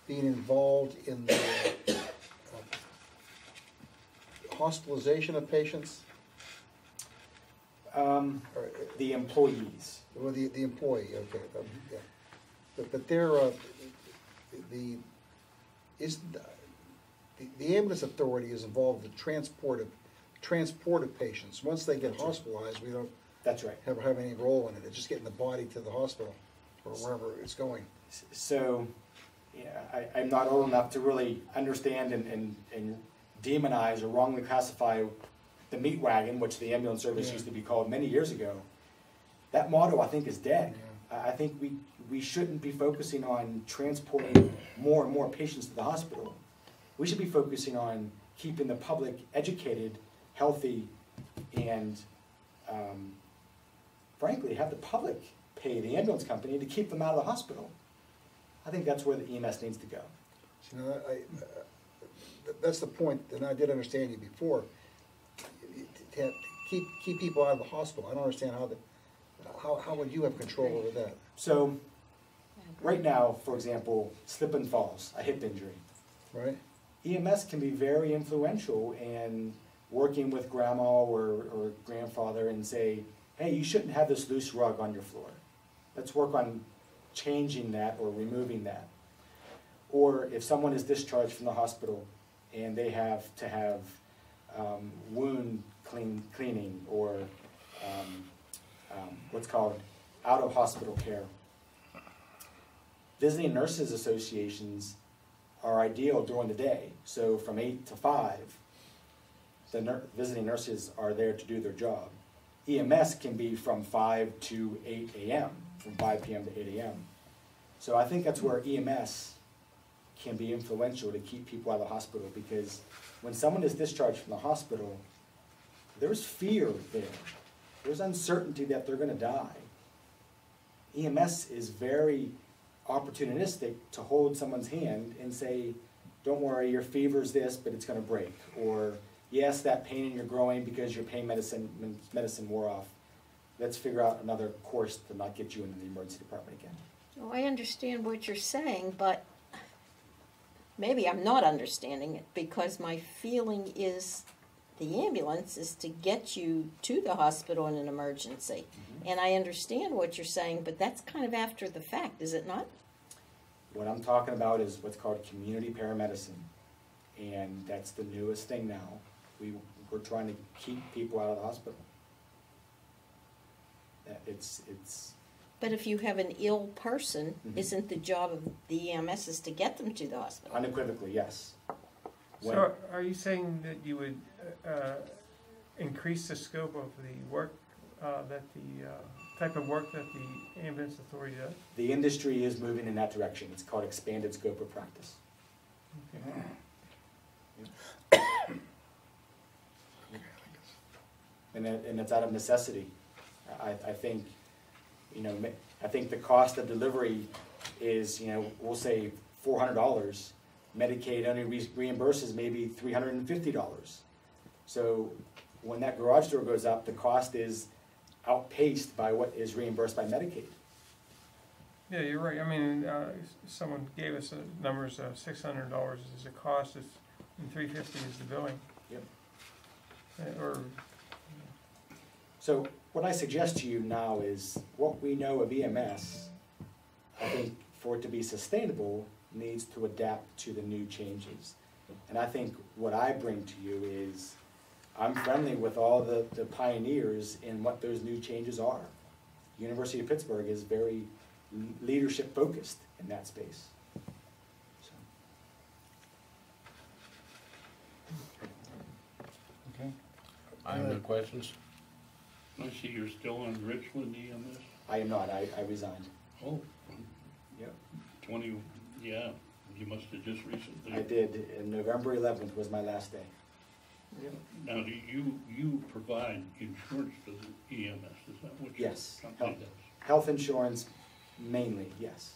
being involved in the hospitalization of patients? The employees. Well, the employee, okay. Yeah. But they're, the ambulance authority is involved in transport of patients. Once they get hospitalized, we don't That's right. have any role in it. It's just getting the body to the hospital or wherever it's going. So, yeah, I'm not old enough to really understand and demonize or wrongly classify the meat wagon, which the ambulance service used to be called many years ago. That motto, I think, is dead. Yeah. I think we shouldn't be focusing on transporting more and more patients to the hospital. We should be focusing on keeping the public educated, healthy, and frankly, have the public pay the ambulance company to keep them out of the hospital. I think that's where the EMS needs to go. You know, that's the point, and I did understand you before. To keep people out of the hospital. I don't understand how would you have control over that? So, right now, for example, slip and falls, a hip injury. Right. EMS can be very influential in working with grandma or grandfather and say, hey, you shouldn't have this loose rug on your floor. Let's work on changing that or removing that. Or if someone is discharged from the hospital and they have to have wound cleaning or what's called out-of-hospital care. Visiting nurses associations are ideal during the day. So from 8 to 5, the visiting nurses are there to do their job. EMS can be from 5 to 8 a.m., from 5 p.m. to 8 a.m. So I think that's where EMS can be influential to keep people out of the hospital, because when someone is discharged from the hospital, there's fear there. There's uncertainty that they're going to die. EMS is very opportunistic to hold someone's hand and say, don't worry, your fever's this, but it's going to break. Or, yes, that pain in your groin because your pain medicine wore off. Let's figure out another course to not get you into the emergency department again. Oh, I understand what you're saying, but maybe I'm not understanding it, because my feeling is the ambulance is to get you to the hospital in an emergency. And I understand what you're saying, but that's kind of after the fact, is it not? What I'm talking about is what's called community paramedicine, and that's the newest thing now. We're trying to keep people out of the hospital. It's. But if you have an ill person, isn't the job of the EMS is to get them to the hospital? Unequivocally, yes. So are you saying that you would increase the scope of the work, that the type of work that the ambulance authority does? The industry is moving in that direction. It's called expanded scope of practice. Okay. And it's out of necessity. I think, I think the cost of delivery is, we'll say $400. Medicaid only reimburses maybe $350. So when that garage door goes up, the cost is outpaced by what is reimbursed by Medicaid. Yeah, you're right. I mean, someone gave us the numbers of $600 is the cost, and $350 is the billing. Yep. So what I suggest to you now is what we know of EMS, I think for it to be sustainable, needs to adapt to the new changes. And I think what I bring to you is I'm friendly with all the pioneers in what those new changes are. University of Pittsburgh is very leadership focused in that space. So. Okay. I have no questions. I see you're still on Richland EMS? I am not. I resigned. Oh. Yep. 20, yeah, you must have just recently. I did, and November 11th was my last day. Yep. Now, do you provide insurance for the EMS? Is that what your company does? Health insurance, mainly, yes.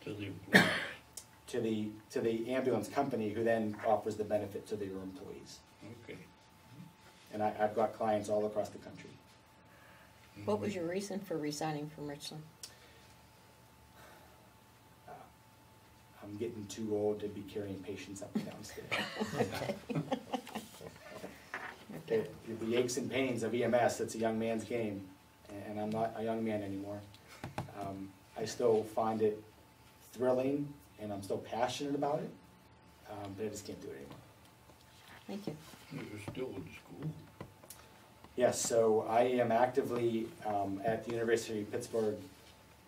To the employees? To the ambulance company, who then offers the benefit to their employees. Okay. And I've got clients all across the country. What was your reason for resigning from Richland? I'm getting too old to be carrying patients up and down stairs. Okay. The aches and pains of EMS, it's a young man's game, and I'm not a young man anymore. I still find it thrilling, and I'm still passionate about it, but I just can't do it anymore. Thank you. You're still in school? Yes, so I am actively at the University of Pittsburgh.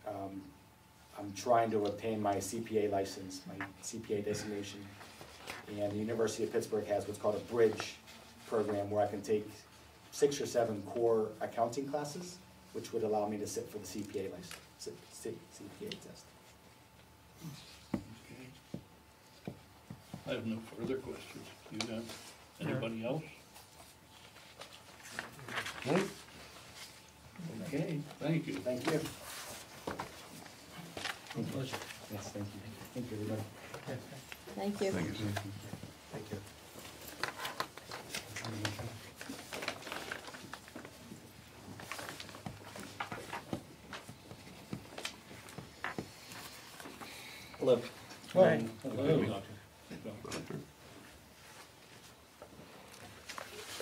I'm trying to obtain my CPA license, my CPA designation. And the University of Pittsburgh has what's called a bridge program where I can take 6 or 7 core accounting classes, which would allow me to sit for the CPA license, CPA test. Okay. I have no further questions. Do you have anybody else? Nope. Okay, thank you. Thank you. Pleasure. Yes, thank you. Thank you, everybody. Thank you. Thank you. Thank you. Hello. Hi. Hello, Doctor.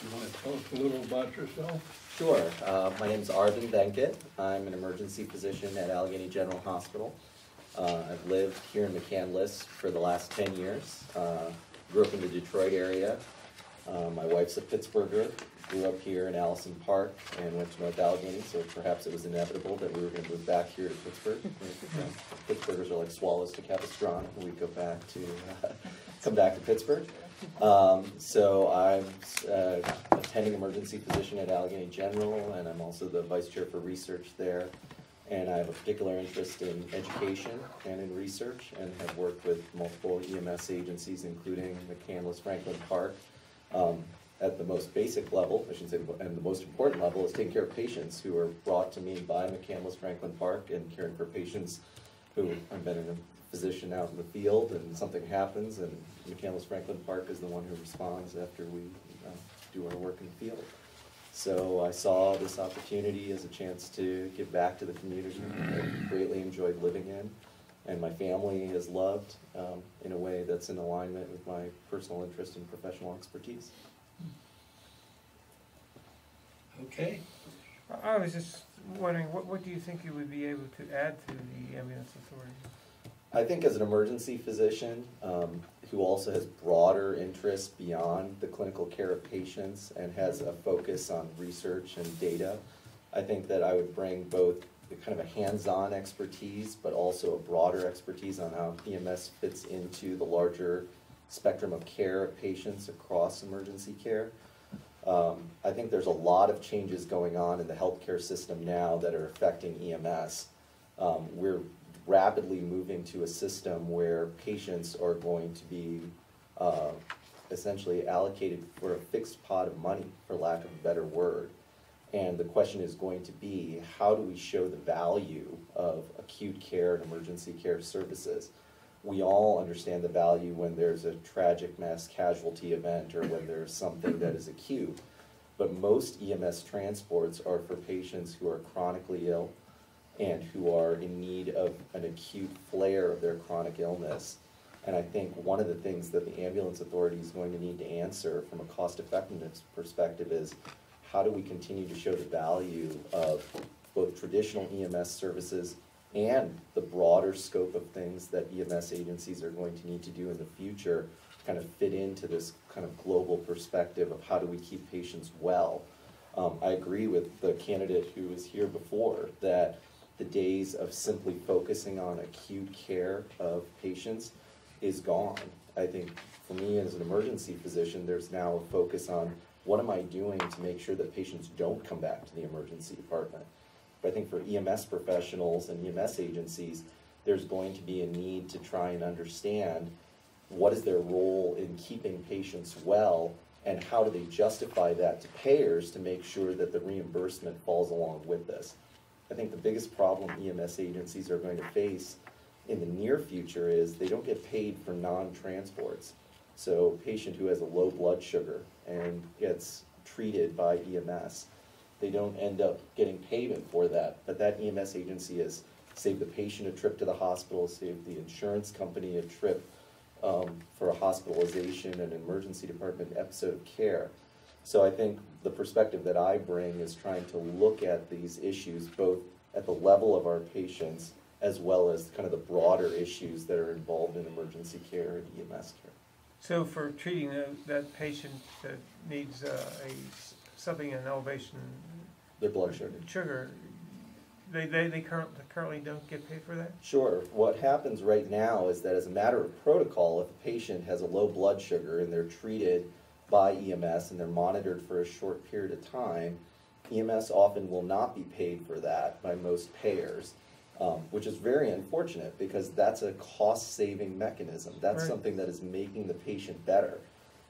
You want to tell us a little about yourself? Sure. My name is Arvind Venkat. I'm an emergency physician at Allegheny General Hospital. I've lived here in McCandless for the last 10 years. Grew up in the Detroit area. My wife's a Pittsburgher. Grew up here in Allison Park and went to North Allegheny, so perhaps it was inevitable that we were going to move back here to Pittsburgh. Pittsburghers are like swallows to Capistrano. We go back to come back to Pittsburgh. So I'm attending emergency physician at Allegheny General, and I'm also the vice chair for research there. And I have a particular interest in education and in research, and have worked with multiple EMS agencies, including McCandless Franklin Park. At the most basic level, I should say, and the most important level, is taking care of patients who are brought to me by McCandless Franklin Park, and caring for patients who I've been a physician out in the field, and something happens, and McCandless Franklin Park is the one who responds after we do our work in the field. So I saw this opportunity as a chance to give back to the community I greatly enjoyed living in, and my family has loved in a way that's in alignment with my personal interest and professional expertise. Okay. I was just wondering, what do you think you would be able to add to the ambulance authority? I think as an emergency physician who also has broader interests beyond the clinical care of patients and has a focus on research and data, I think that I would bring both kind of a hands-on expertise, but also a broader expertise on how EMS fits into the larger spectrum of care of patients across emergency care. I think there's a lot of changes going on in the healthcare system now that are affecting EMS. We're rapidly moving to a system where patients are going to be essentially allocated for a fixed pot of money, for lack of a better word. And the question is going to be, how do we show the value of acute care and emergency care services? We all understand the value when there's a tragic mass casualty event or when there's something that is acute. But most EMS transports are for patients who are chronically ill and who are in need of an acute flare of their chronic illness. And I think one of the things that the ambulance authority is going to need to answer from a cost effectiveness perspective is, how do we continue to show the value of both traditional EMS services and the broader scope of things that EMS agencies are going to need to do in the future to kind of fit into this kind of global perspective of how do we keep patients well. I agree with the candidate who was here before that the days of simply focusing on acute care of patients is gone. I think for me as an emergency physician, there's now a focus on what am I doing to make sure that patients don't come back to the emergency department. But I think for EMS professionals and EMS agencies, there's going to be a need to try and understand what is their role in keeping patients well, and how do they justify that to payers to make sure that the reimbursement falls along with this. I think the biggest problem EMS agencies are going to face in the near future is they don't get paid for non-transports. So a patient who has a low blood sugar and gets treated by EMS, they don't end up getting payment for that. But that EMS agency has saved the patient a trip to the hospital, saved the insurance company a trip for a hospitalization and an emergency department episode of care. So I think the perspective that I bring is trying to look at these issues both at the level of our patients as well as kind of the broader issues that are involved in emergency care and EMS care. So for treating that patient that needs something in elevation, their blood sugar, they currently don't get paid for that? Sure. What happens right now is that as a matter of protocol, if a patient has a low blood sugar and they're treated by EMS and they're monitored for a short period of time, EMS often will not be paid for that by most payers, which is very unfortunate because that's a cost-saving mechanism. That's right. Something that is making the patient better.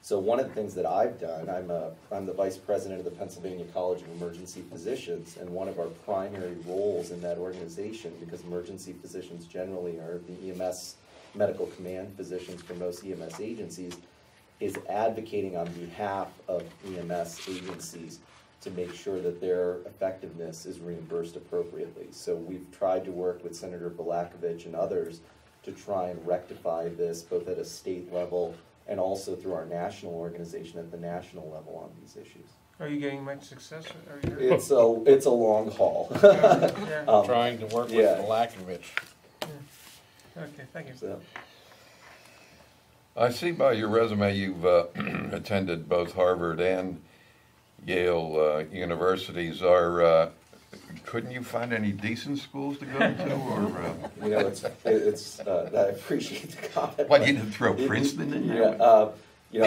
So one of the things that I've done, I'm the vice president of the Pennsylvania College of Emergency Physicians, and one of our primary roles in that organization, because emergency physicians generally are the EMS medical command physicians for most EMS agencies, is advocating on behalf of EMS agencies to make sure that their effectiveness is reimbursed appropriately. So we've tried to work with Senator Balakovich and others to try and rectify this both at a state level and also through our national organization at the national level on these issues. Are you getting much success? It's a long haul. Trying to work with Malakovich. Okay, thank you. So, I see by your resume you've attended both Harvard and Yale universities. Couldn't you find any decent schools to go to? Or you know, it's I appreciate the comment. Why you didn't throw Princeton in there? Yeah, you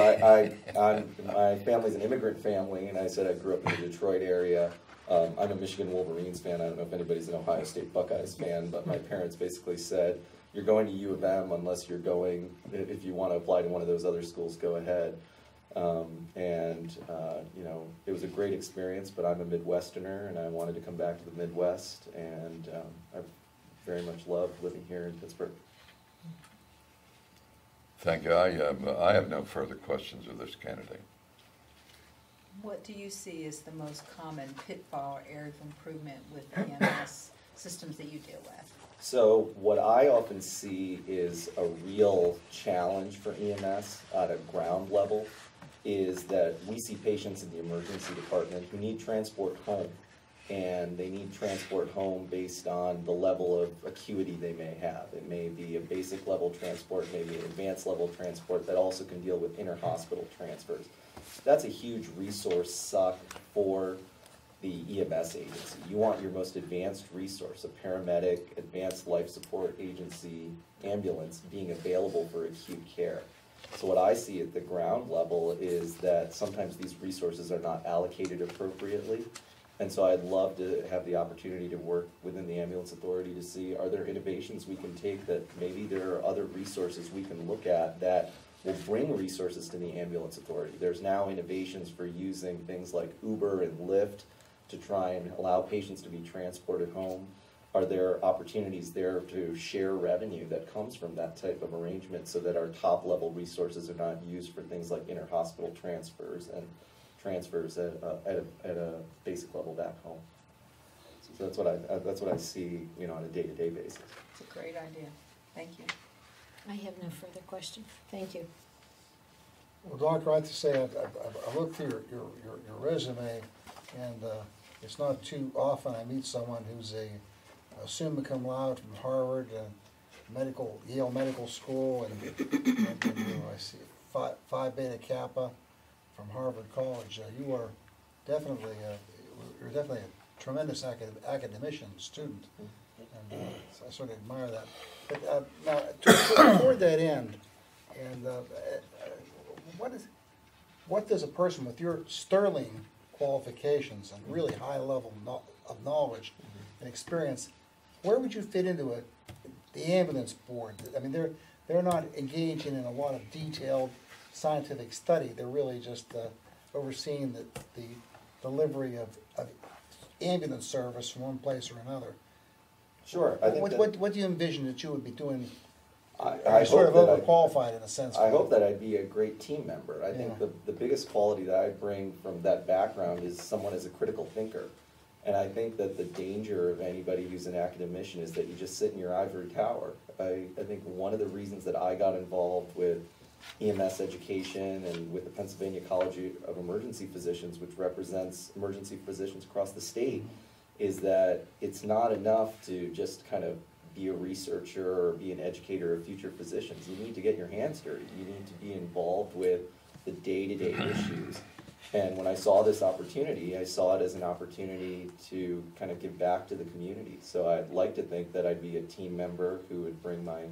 know, my family's an immigrant family, and I said I grew up in the Detroit area. I'm a Michigan Wolverines fan. I don't know if anybody's an Ohio State Buckeyes fan, but my parents basically said, you're going to U of M unless you're going, if you want to apply to one of those other schools, go ahead. You know, it was a great experience, but I'm a Midwesterner, and I wanted to come back to the Midwest, and I very much loved living here in Pittsburgh. Thank you. I have no further questions of this candidate. What do you see as the most common pitfall or area of improvement with EMS systems that you deal with? So what I often see is a real challenge for EMS at a ground level is that we see patients in the emergency department who need transport home, and they need transport home based on the level of acuity they may have. It may be a basic level transport, maybe an advanced level transport that also can deal with inter-hospital transfers. That's a huge resource suck for the EMS agency. You want your most advanced resource, a paramedic, advanced life support agency, ambulance, being available for acute care. So what I see at the ground level is that sometimes these resources are not allocated appropriately. And so I'd love to have the opportunity to work within the ambulance authority to see, are there innovations we can take that maybe there are other resources we can look at that will bring resources to the ambulance authority. There's now innovations for using things like Uber and Lyft to try and allow patients to be transported home. Are there opportunities there to share revenue that comes from that type of arrangement so that our top level resources are not used for things like inter-hospital transfers and transfers at a basic level back home? So that's what I see, you know, on a day-to-day basis. It's a great idea. Thank you. I have no further questions. Thank you. Well, Doctor, I have to say, I looked through your resume, and it's not too often I meet someone who's a summa cum laude from Harvard, Yale Medical School, and I see Phi Beta Kappa from Harvard College. You are definitely a tremendous academician, student, and so I sort of admire that. But now, toward that end, and what does a person with your sterling qualifications and really high level of knowledge and experience, where would you fit into the ambulance board? I mean, they're not engaging in a lot of detailed scientific study. They're really just overseeing the delivery of ambulance service from one place or another. Sure. I think what do you envision that you would be doing? I sort of hope overqualified in a sense. I hope that I'd be a great team member. I think the biggest quality that I bring from that background is someone as a critical thinker. And I think that the danger of anybody who's an academician is that you just sit in your ivory tower. I think one of the reasons that I got involved with EMS education and with the Pennsylvania College of Emergency Physicians, which represents emergency physicians across the state, is that it's not enough to just kind of be a researcher or be an educator of future physicians. You need to get your hands dirty. You need to be involved with the day-to-day issues. And when I saw this opportunity, I saw it as an opportunity to kind of give back to the community. So I'd like to think that I'd be a team member who would bring my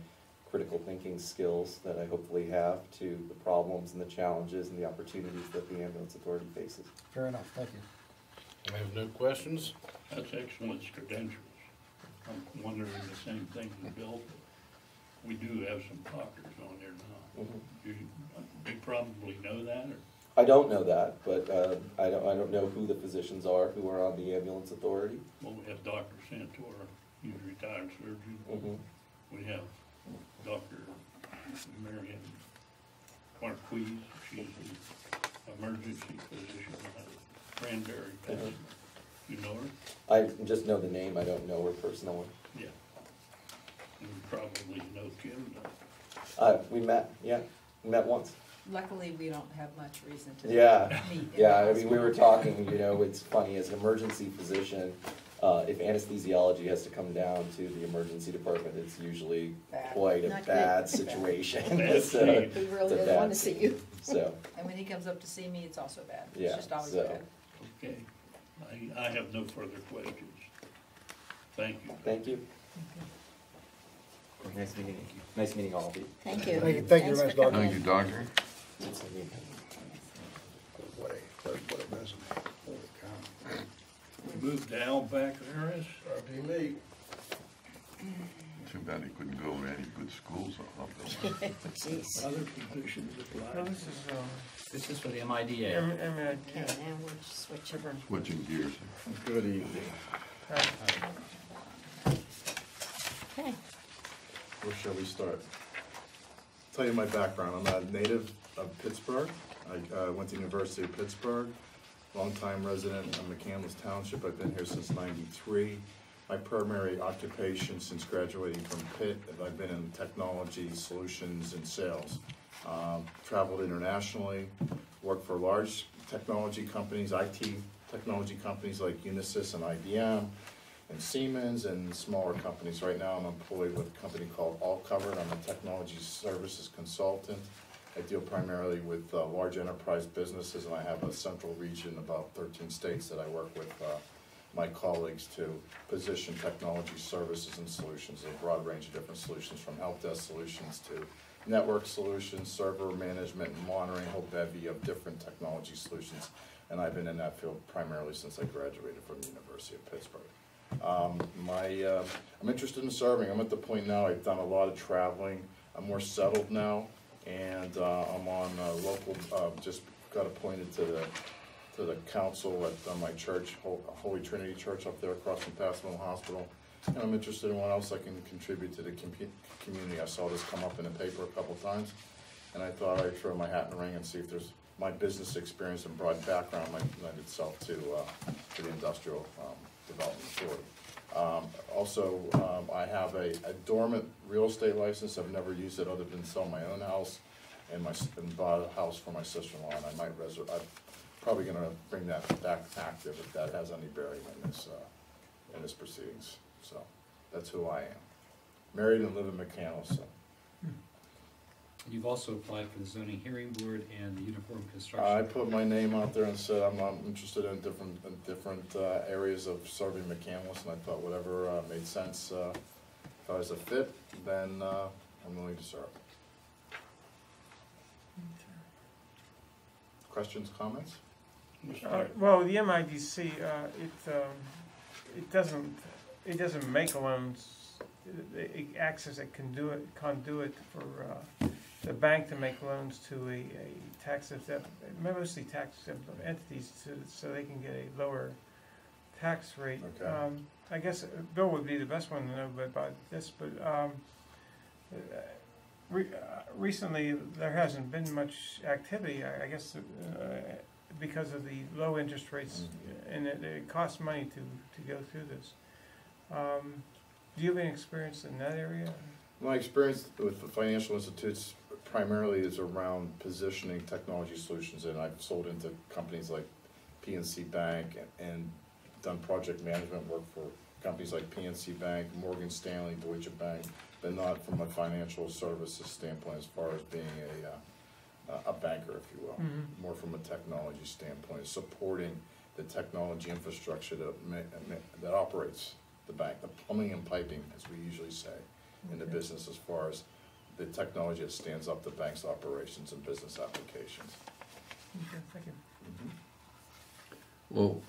critical thinking skills that I hopefully have to the problems and the challenges and the opportunities that the ambulance authority faces. Fair enough. Thank you. I have no questions. That's excellent credentials. I'm wondering the same thing with Bill. We do have some doctors on there now. They probably know that, or? I don't know that, but I don't know who the physicians are who are on the ambulance authority. Well, we have Dr. Santor, he's a retired surgeon. We have Dr. Marian Marquise, she's an emergency physician at Cranberry, Pennsylvania. You know her? I just know the name, I don't know her personally. Yeah. You probably know Kim. We met once. Luckily, we don't have much reason to Yeah, meet. in yeah, the I mean, we were hospital. talking, you know, it's funny, as an emergency physician, if anesthesiology has to come down to the emergency department, it's usually Bad. quite a Not good. bad situation. Bad So, scene. We it's really a didn't bad want to see scene. you. So, And when he comes up to see me, it's also bad. Yeah, It's just always so- bad. Okay, I have no further questions. Thank you. thank you. Nice meeting you. Nice meeting all of you. Thank you. Thank you Thanks very for much, Doctor. coming Thank in. you, Doctor. What a resume. Holy cow. Move down back there, is? me. Too bad he couldn't go to any good schools up there. Jeez. Other positions No, apply. This is for the MIDA. Okay, now we're switching. Switching gears. Good evening. Okay. Where shall we start? Tell you my background. I'm a native of Pittsburgh. I went to University of Pittsburgh, longtime resident of McCandless Township. I've been here since '93. My primary occupation since graduating from Pitt, I've been in technology, solutions, and sales. Traveled internationally, worked for large technology companies, IT technology companies like Unisys and IBM, and Siemens, and smaller companies. Right now I'm employed with a company called All Covered. I'm a technology services consultant. I deal primarily with large enterprise businesses, and I have a central region, about 13 states, that I work with my colleagues to position technology services and solutions, a broad range of different solutions, from help desk solutions to network solutions, server management and monitoring, a whole bevy of different technology solutions. And I've been in that field primarily since I graduated from the University of Pittsburgh. I'm interested in serving. I'm at the point now, I've done a lot of traveling. I'm more settled now, and I'm on local, just got appointed to the council at my church, Holy Trinity Church up there across from Passmill Hospital. And I'm interested in what else I can contribute to the community. I saw this come up in the paper a couple times, and I thought I'd throw my hat in the ring and see if there's my business experience and broad background might lend itself to the Industrial Development Authority. Also, I have a dormant real estate license. I've never used it other than sell my own house and bought a house for my sister-in-law, and I might I'm probably gonna bring that back active if that has any bearing in this proceedings. So, that's who I am. Married and live in McCandless, so. You've also applied for the zoning hearing board and the uniform I construction. put my name out there and said I'm interested in different areas of serving McCandless, and I thought whatever made sense, if I was a fit, then I'm willing to serve. Questions, comments? Well, the MIDC, it doesn't make loans. It acts as a conduit for the bank to make loans to a tax-exempt, mostly tax-exempt entities, so they can get a lower tax rate. Okay. I guess Bill would be the best one to know about this, but recently there hasn't been much activity, I guess, because of the low interest rates, and it costs money to go through this. Do you have any experience in that area? My experience with the financial institutes primarily is around positioning technology solutions, and I've sold into companies like PNC Bank and done project management work for companies like PNC Bank, Morgan Stanley, Deutsche Bank, but not from a financial services standpoint as far as being a banker, if you will. Mm-hmm. More from a technology standpoint, supporting the technology infrastructure that operates the bank, the plumbing and piping, as we usually say, in the business, as far as the technology that stands up the bank's operations and business applications. Okay, thank you. Well,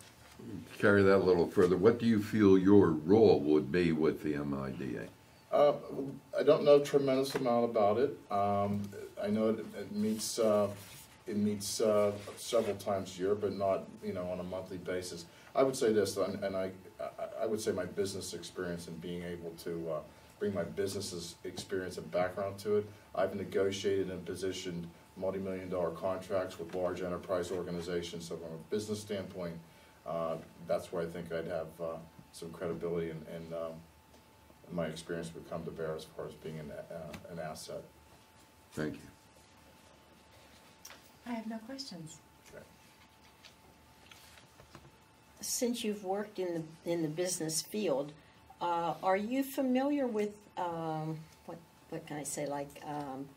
carry that a little further. What do you feel your role would be with the MIDA? I don't know a tremendous amount about it. I know it meets several times a year, but not, on a monthly basis. I would say this, and I would say my business experience and being able to bring my business's experience and background to it. I've negotiated and positioned multi-million-dollar contracts with large enterprise organizations. So from a business standpoint, that's where I think I'd have some credibility and my experience would come to bear as far as being an asset. Thank you. I have no questions. Since you've worked in the business field, are you familiar with what can I say, like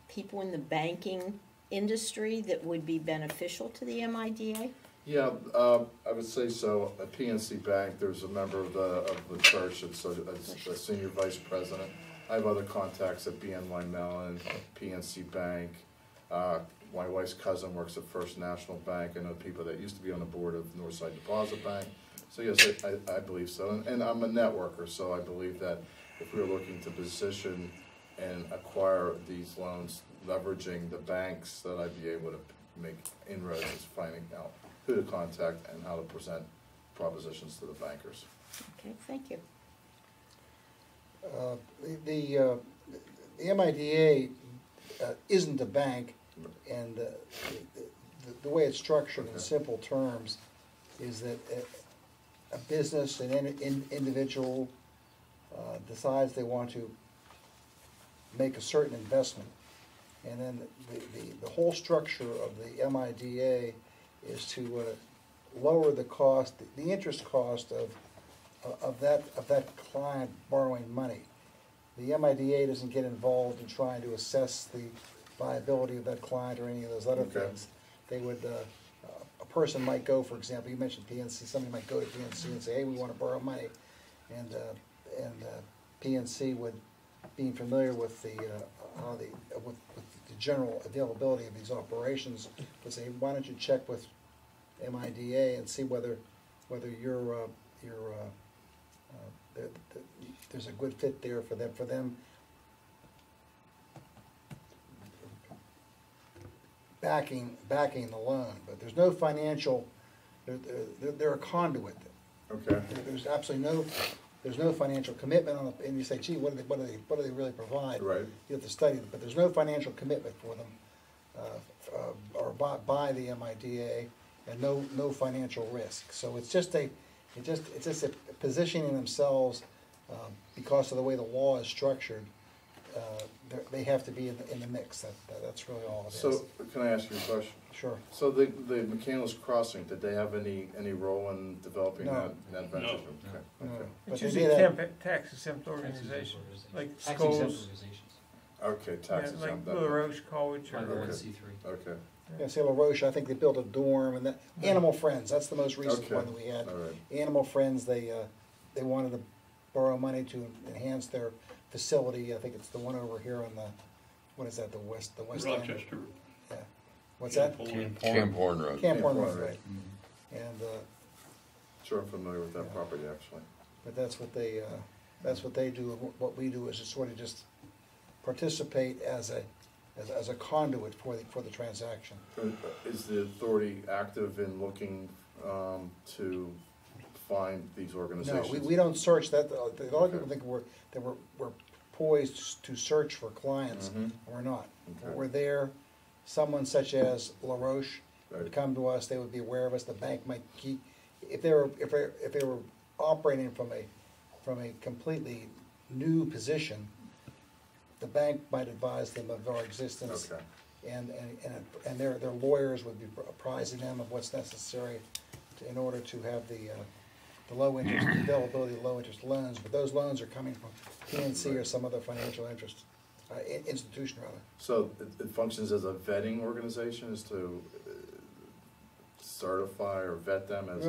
people in the banking industry that would be beneficial to the MIDA? Yeah, I would say so. At PNC Bank, there's a member of the church that's a senior vice president. I have other contacts at BNY Mellon, PNC Bank. My wife's cousin works at First National Bank. I know people that used to be on the board of Northside Deposit Bank. So yes, I believe so. And I'm a networker, so I believe that if we were looking to position and acquire these loans, leveraging the banks, that I'd be able to make inroads as finding out who to contact and how to present propositions to the bankers. Okay, thank you. The MIDA isn't a bank, and the way it's structured in simple terms is that a business, an individual decides they want to make a certain investment, and then the whole structure of the MIDA is to lower the cost, the interest cost of that client borrowing money. The MIDA doesn't get involved in trying to assess the viability of that client or any of those other things. They would, a person might go, for example, you mentioned PNC, somebody might go to PNC and say, hey, we want to borrow money, and PNC would, being familiar with the general availability of these operations, would say, why don't you check with MIDA and see whether there's a good fit there for them backing the loan, but there's no financial. They're a conduit. Okay. There's absolutely no financial commitment on the, and you say, gee, what do they really provide? Right. You have to study it, but there's no financial commitment for them, or by the MIDA, and no financial risk. So it's just a positioning themselves because of the way the law is structured. They have to be in the mix. That's really all it is. So can I ask you a question? Sure. So the McCandless Crossing, did they have any role in developing that venture? No. Okay. No. Okay. It's usually tax exempt organizations, like schools. Okay, tax exempt. Like LaRoche College or. Okay. Yeah, say LaRoche, I think they built a dorm, and that Animal Friends, that's the most recent one that we had. All right. Animal Friends, they wanted to borrow money to enhance their facility. I think it's the one over here on the, what is that, the west Rochester. End? Yeah. What's that? Camp Horn Road. Camp Horn Road, right. And, Sure, I'm familiar with that property, actually. but that's what they do. What we do is just sort of just participate as a conduit for the transaction. Is the authority active in looking to find these organizations? No, we don't search that. A lot of people think we're poised to search for clients. We're not. Okay. We're there. Someone such as LaRoche would come to us. They would be aware of us. The bank might keep, if they were operating from a completely new position, the bank might advise them of our existence. Okay. And their lawyers would be apprising them of what's necessary in order to have the low interest, availability of low interest loans, but those loans are coming from PNC or some other financial institution rather. So it functions as a vetting organization, is to certify or vet them as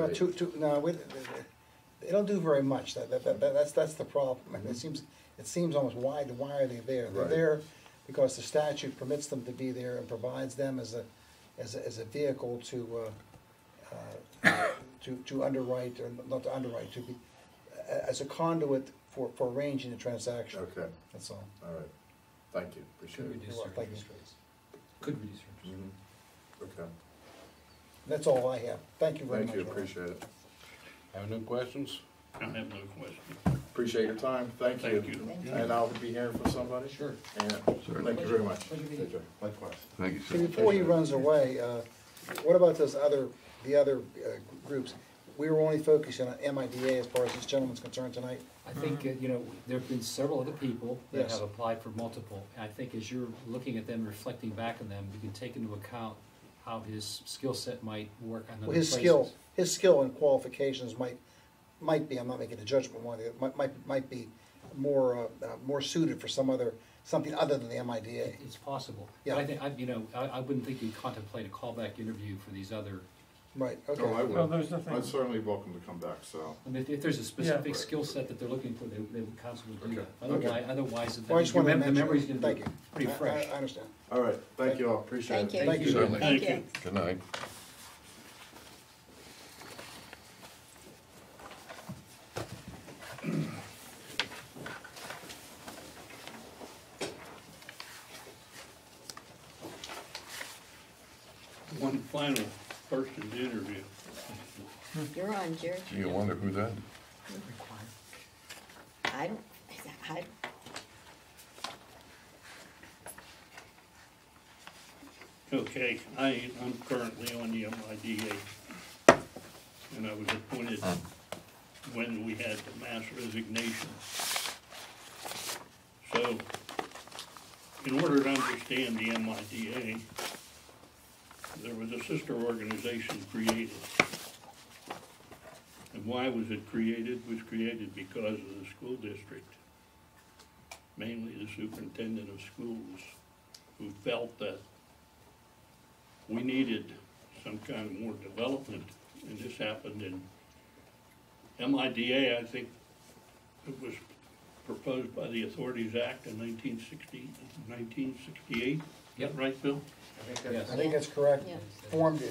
they don't do very much. That's the problem. I mean, it seems almost why are they there? They're there because the statute permits them to be there and provides them as a vehicle to underwrite, or not to underwrite, to be as a conduit for arranging the transaction. Okay. That's all. All right. Thank you. Appreciate it. Thank you. Could reduce your Okay. That's all I have. Thank you very much. Thank you. Appreciate it. Have no questions? I have no question. Appreciate your time. Thank you. And I'll be hearing from somebody. Sure. And thank you very much. Likewise. Thank you, See, sir. before he runs away, what about the other groups? We were only focusing on MIDA as far as this gentleman's concerned tonight. I think, there have been several other people that Yes. have applied for multiple. And I think as you're looking at them, reflecting back on them, you can take into account how his skill set might work on other Well, places. his skill and qualifications might be, I'm not making a judgment one, it might be more, more suited for something other than the MIDA. It's possible. Yeah. But I think, I wouldn't think you'd contemplate a callback interview for these other, Right, okay. No, I Well, would. there's nothing. I'd certainly welcome to come back, so. I mean, if there's a specific Yeah. skill set that they're looking for, they would counsel would do Okay. that. Otherwise, Well, I just wanted to the mention memory's it. gonna Thank be you. pretty fresh. I understand. All right, thank you all, appreciate it. Thank you. Thank you. Certainly. Thank Thank you. you. Good night. One final person to interview. You're on, Jerry. You wonder who that? I don't, Okay, I'm currently on the MIDA, and I was appointed when we had the mass resignation. So, in order to understand the MIDA, there was a sister organization created. And why was it created? It was created because of the school district, mainly the superintendent of schools, who felt that we needed some kind of more development, and this happened in MIDA. I think it was proposed by the Authorities Act in 1968. Yep. Right, Bill? Yes. I think that's correct. Yeah. Formed in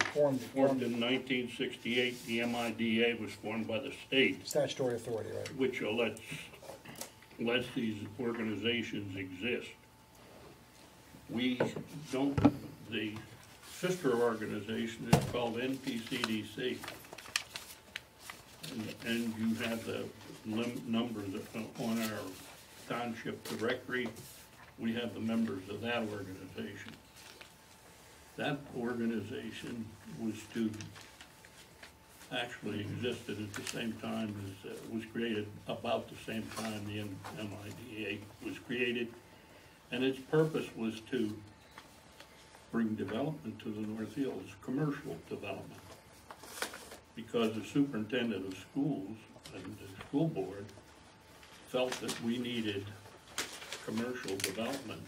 1968, the MIDA was formed by the state, Statutory authority, right? which lets these organizations exist. We don't, the sister organization is called NPCDC. And you have the numbers on our township directory. We have the members of that organization. That organization was actually existed at the same time as, was created about the same time the MIDA was created. And its purpose was to bring development to the North Hills, commercial development. Because the superintendent of schools and the school board felt that we needed commercial development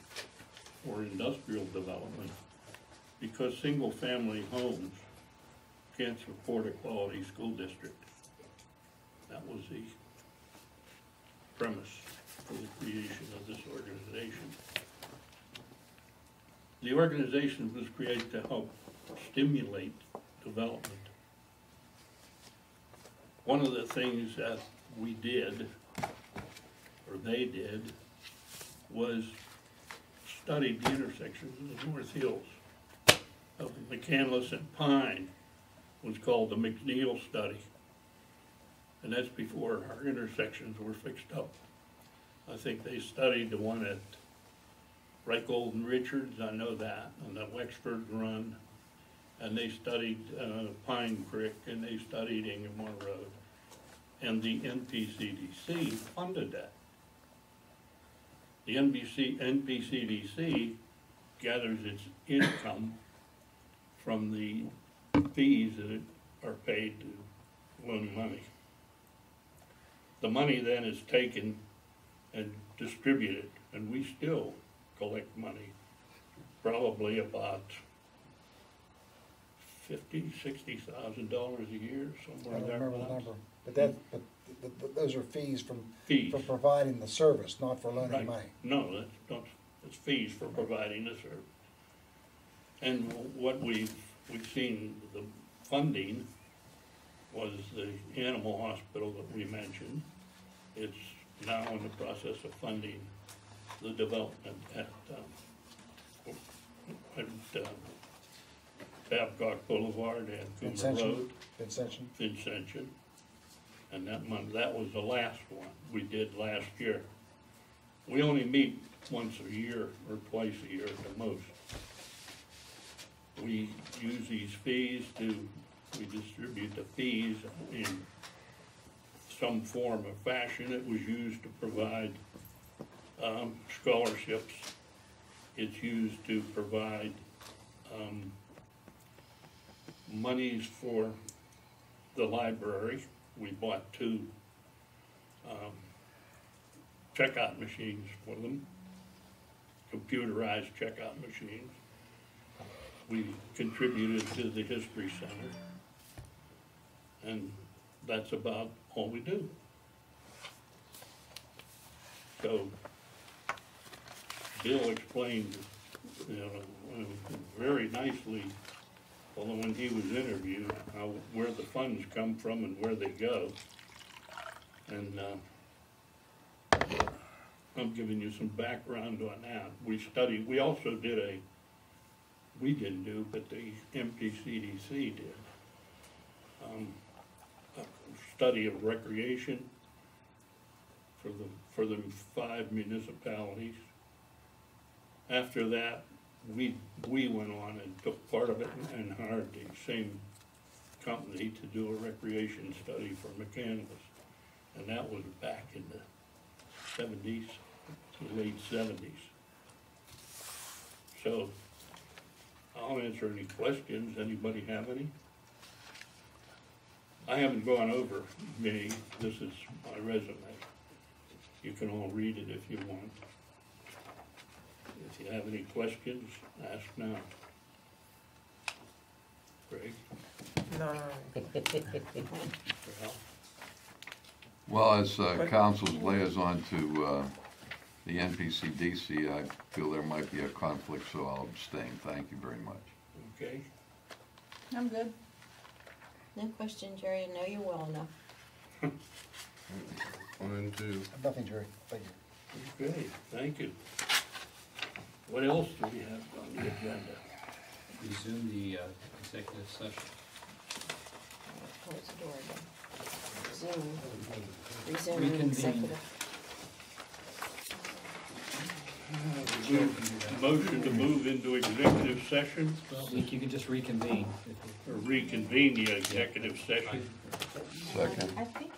or industrial development because single-family homes can't support a quality school district. That was the premise for the creation of this organization. The organization was created to help stimulate development. One of the things that we did, or they did, was study the intersections of the North Hills of McCandless and Pine. Was called the McNeil study. And that's before our intersections were fixed up. I think they studied the one at Reichold and Richards, I know that, on the Wexford Run. And they studied Pine Creek, and they studied Ingemore Road. And the NPCDC funded that. The NPCDC gathers its income from the fees that are paid to loan money. The money then is taken and distributed, and we still collect money, probably about $50,000-$60,000 a year, I somewhere don't there. remember the number, but those are fees for providing the service, not for loaning Right. money. No, that's fees for providing the service. And what we've seen, the funding was the animal hospital that we mentioned. It's now in the process of funding the development at Babcock Boulevard and Coomer Road. Vincentian. And that was the last one we did last year. We only meet once a year or twice a year at the most. We use these fees we distribute the fees in some form or fashion. It was used to provide scholarships. It's used to provide monies for the library. We bought 2 checkout machines for them, computerized checkout machines. We contributed to the History Center, and that's about all we do. So Bill explained, very nicely, although when he was interviewed, where the funds come from and where they go. And I'm giving you some background on that. We also did we didn't do, but the MPCDC did, a study of recreation for the 5 municipalities. After that, we went on and took part of it and hired the same company to do a recreation study for McCandless. And that was back in the 70s, the late 70s. So I'll answer any questions. Anybody have any? I haven't gone over me. This is my resume. You can all read it if you want. If you have any questions, ask now. Greg? No. Ralph? Well, as council's liaison to the NPCDC, I feel there might be a conflict, so I'll abstain. Thank you very much. Okay. I'm good. No question, Jerry, I know you well enough. One, two. Nothing, Jerry, thank you. Okay, thank you. What else do we have on the agenda? Resume the executive session. Close the door again. Resume Reconvene. executive. Motion to move into executive session, You can just reconvene. or reconvene the executive session. Second. I think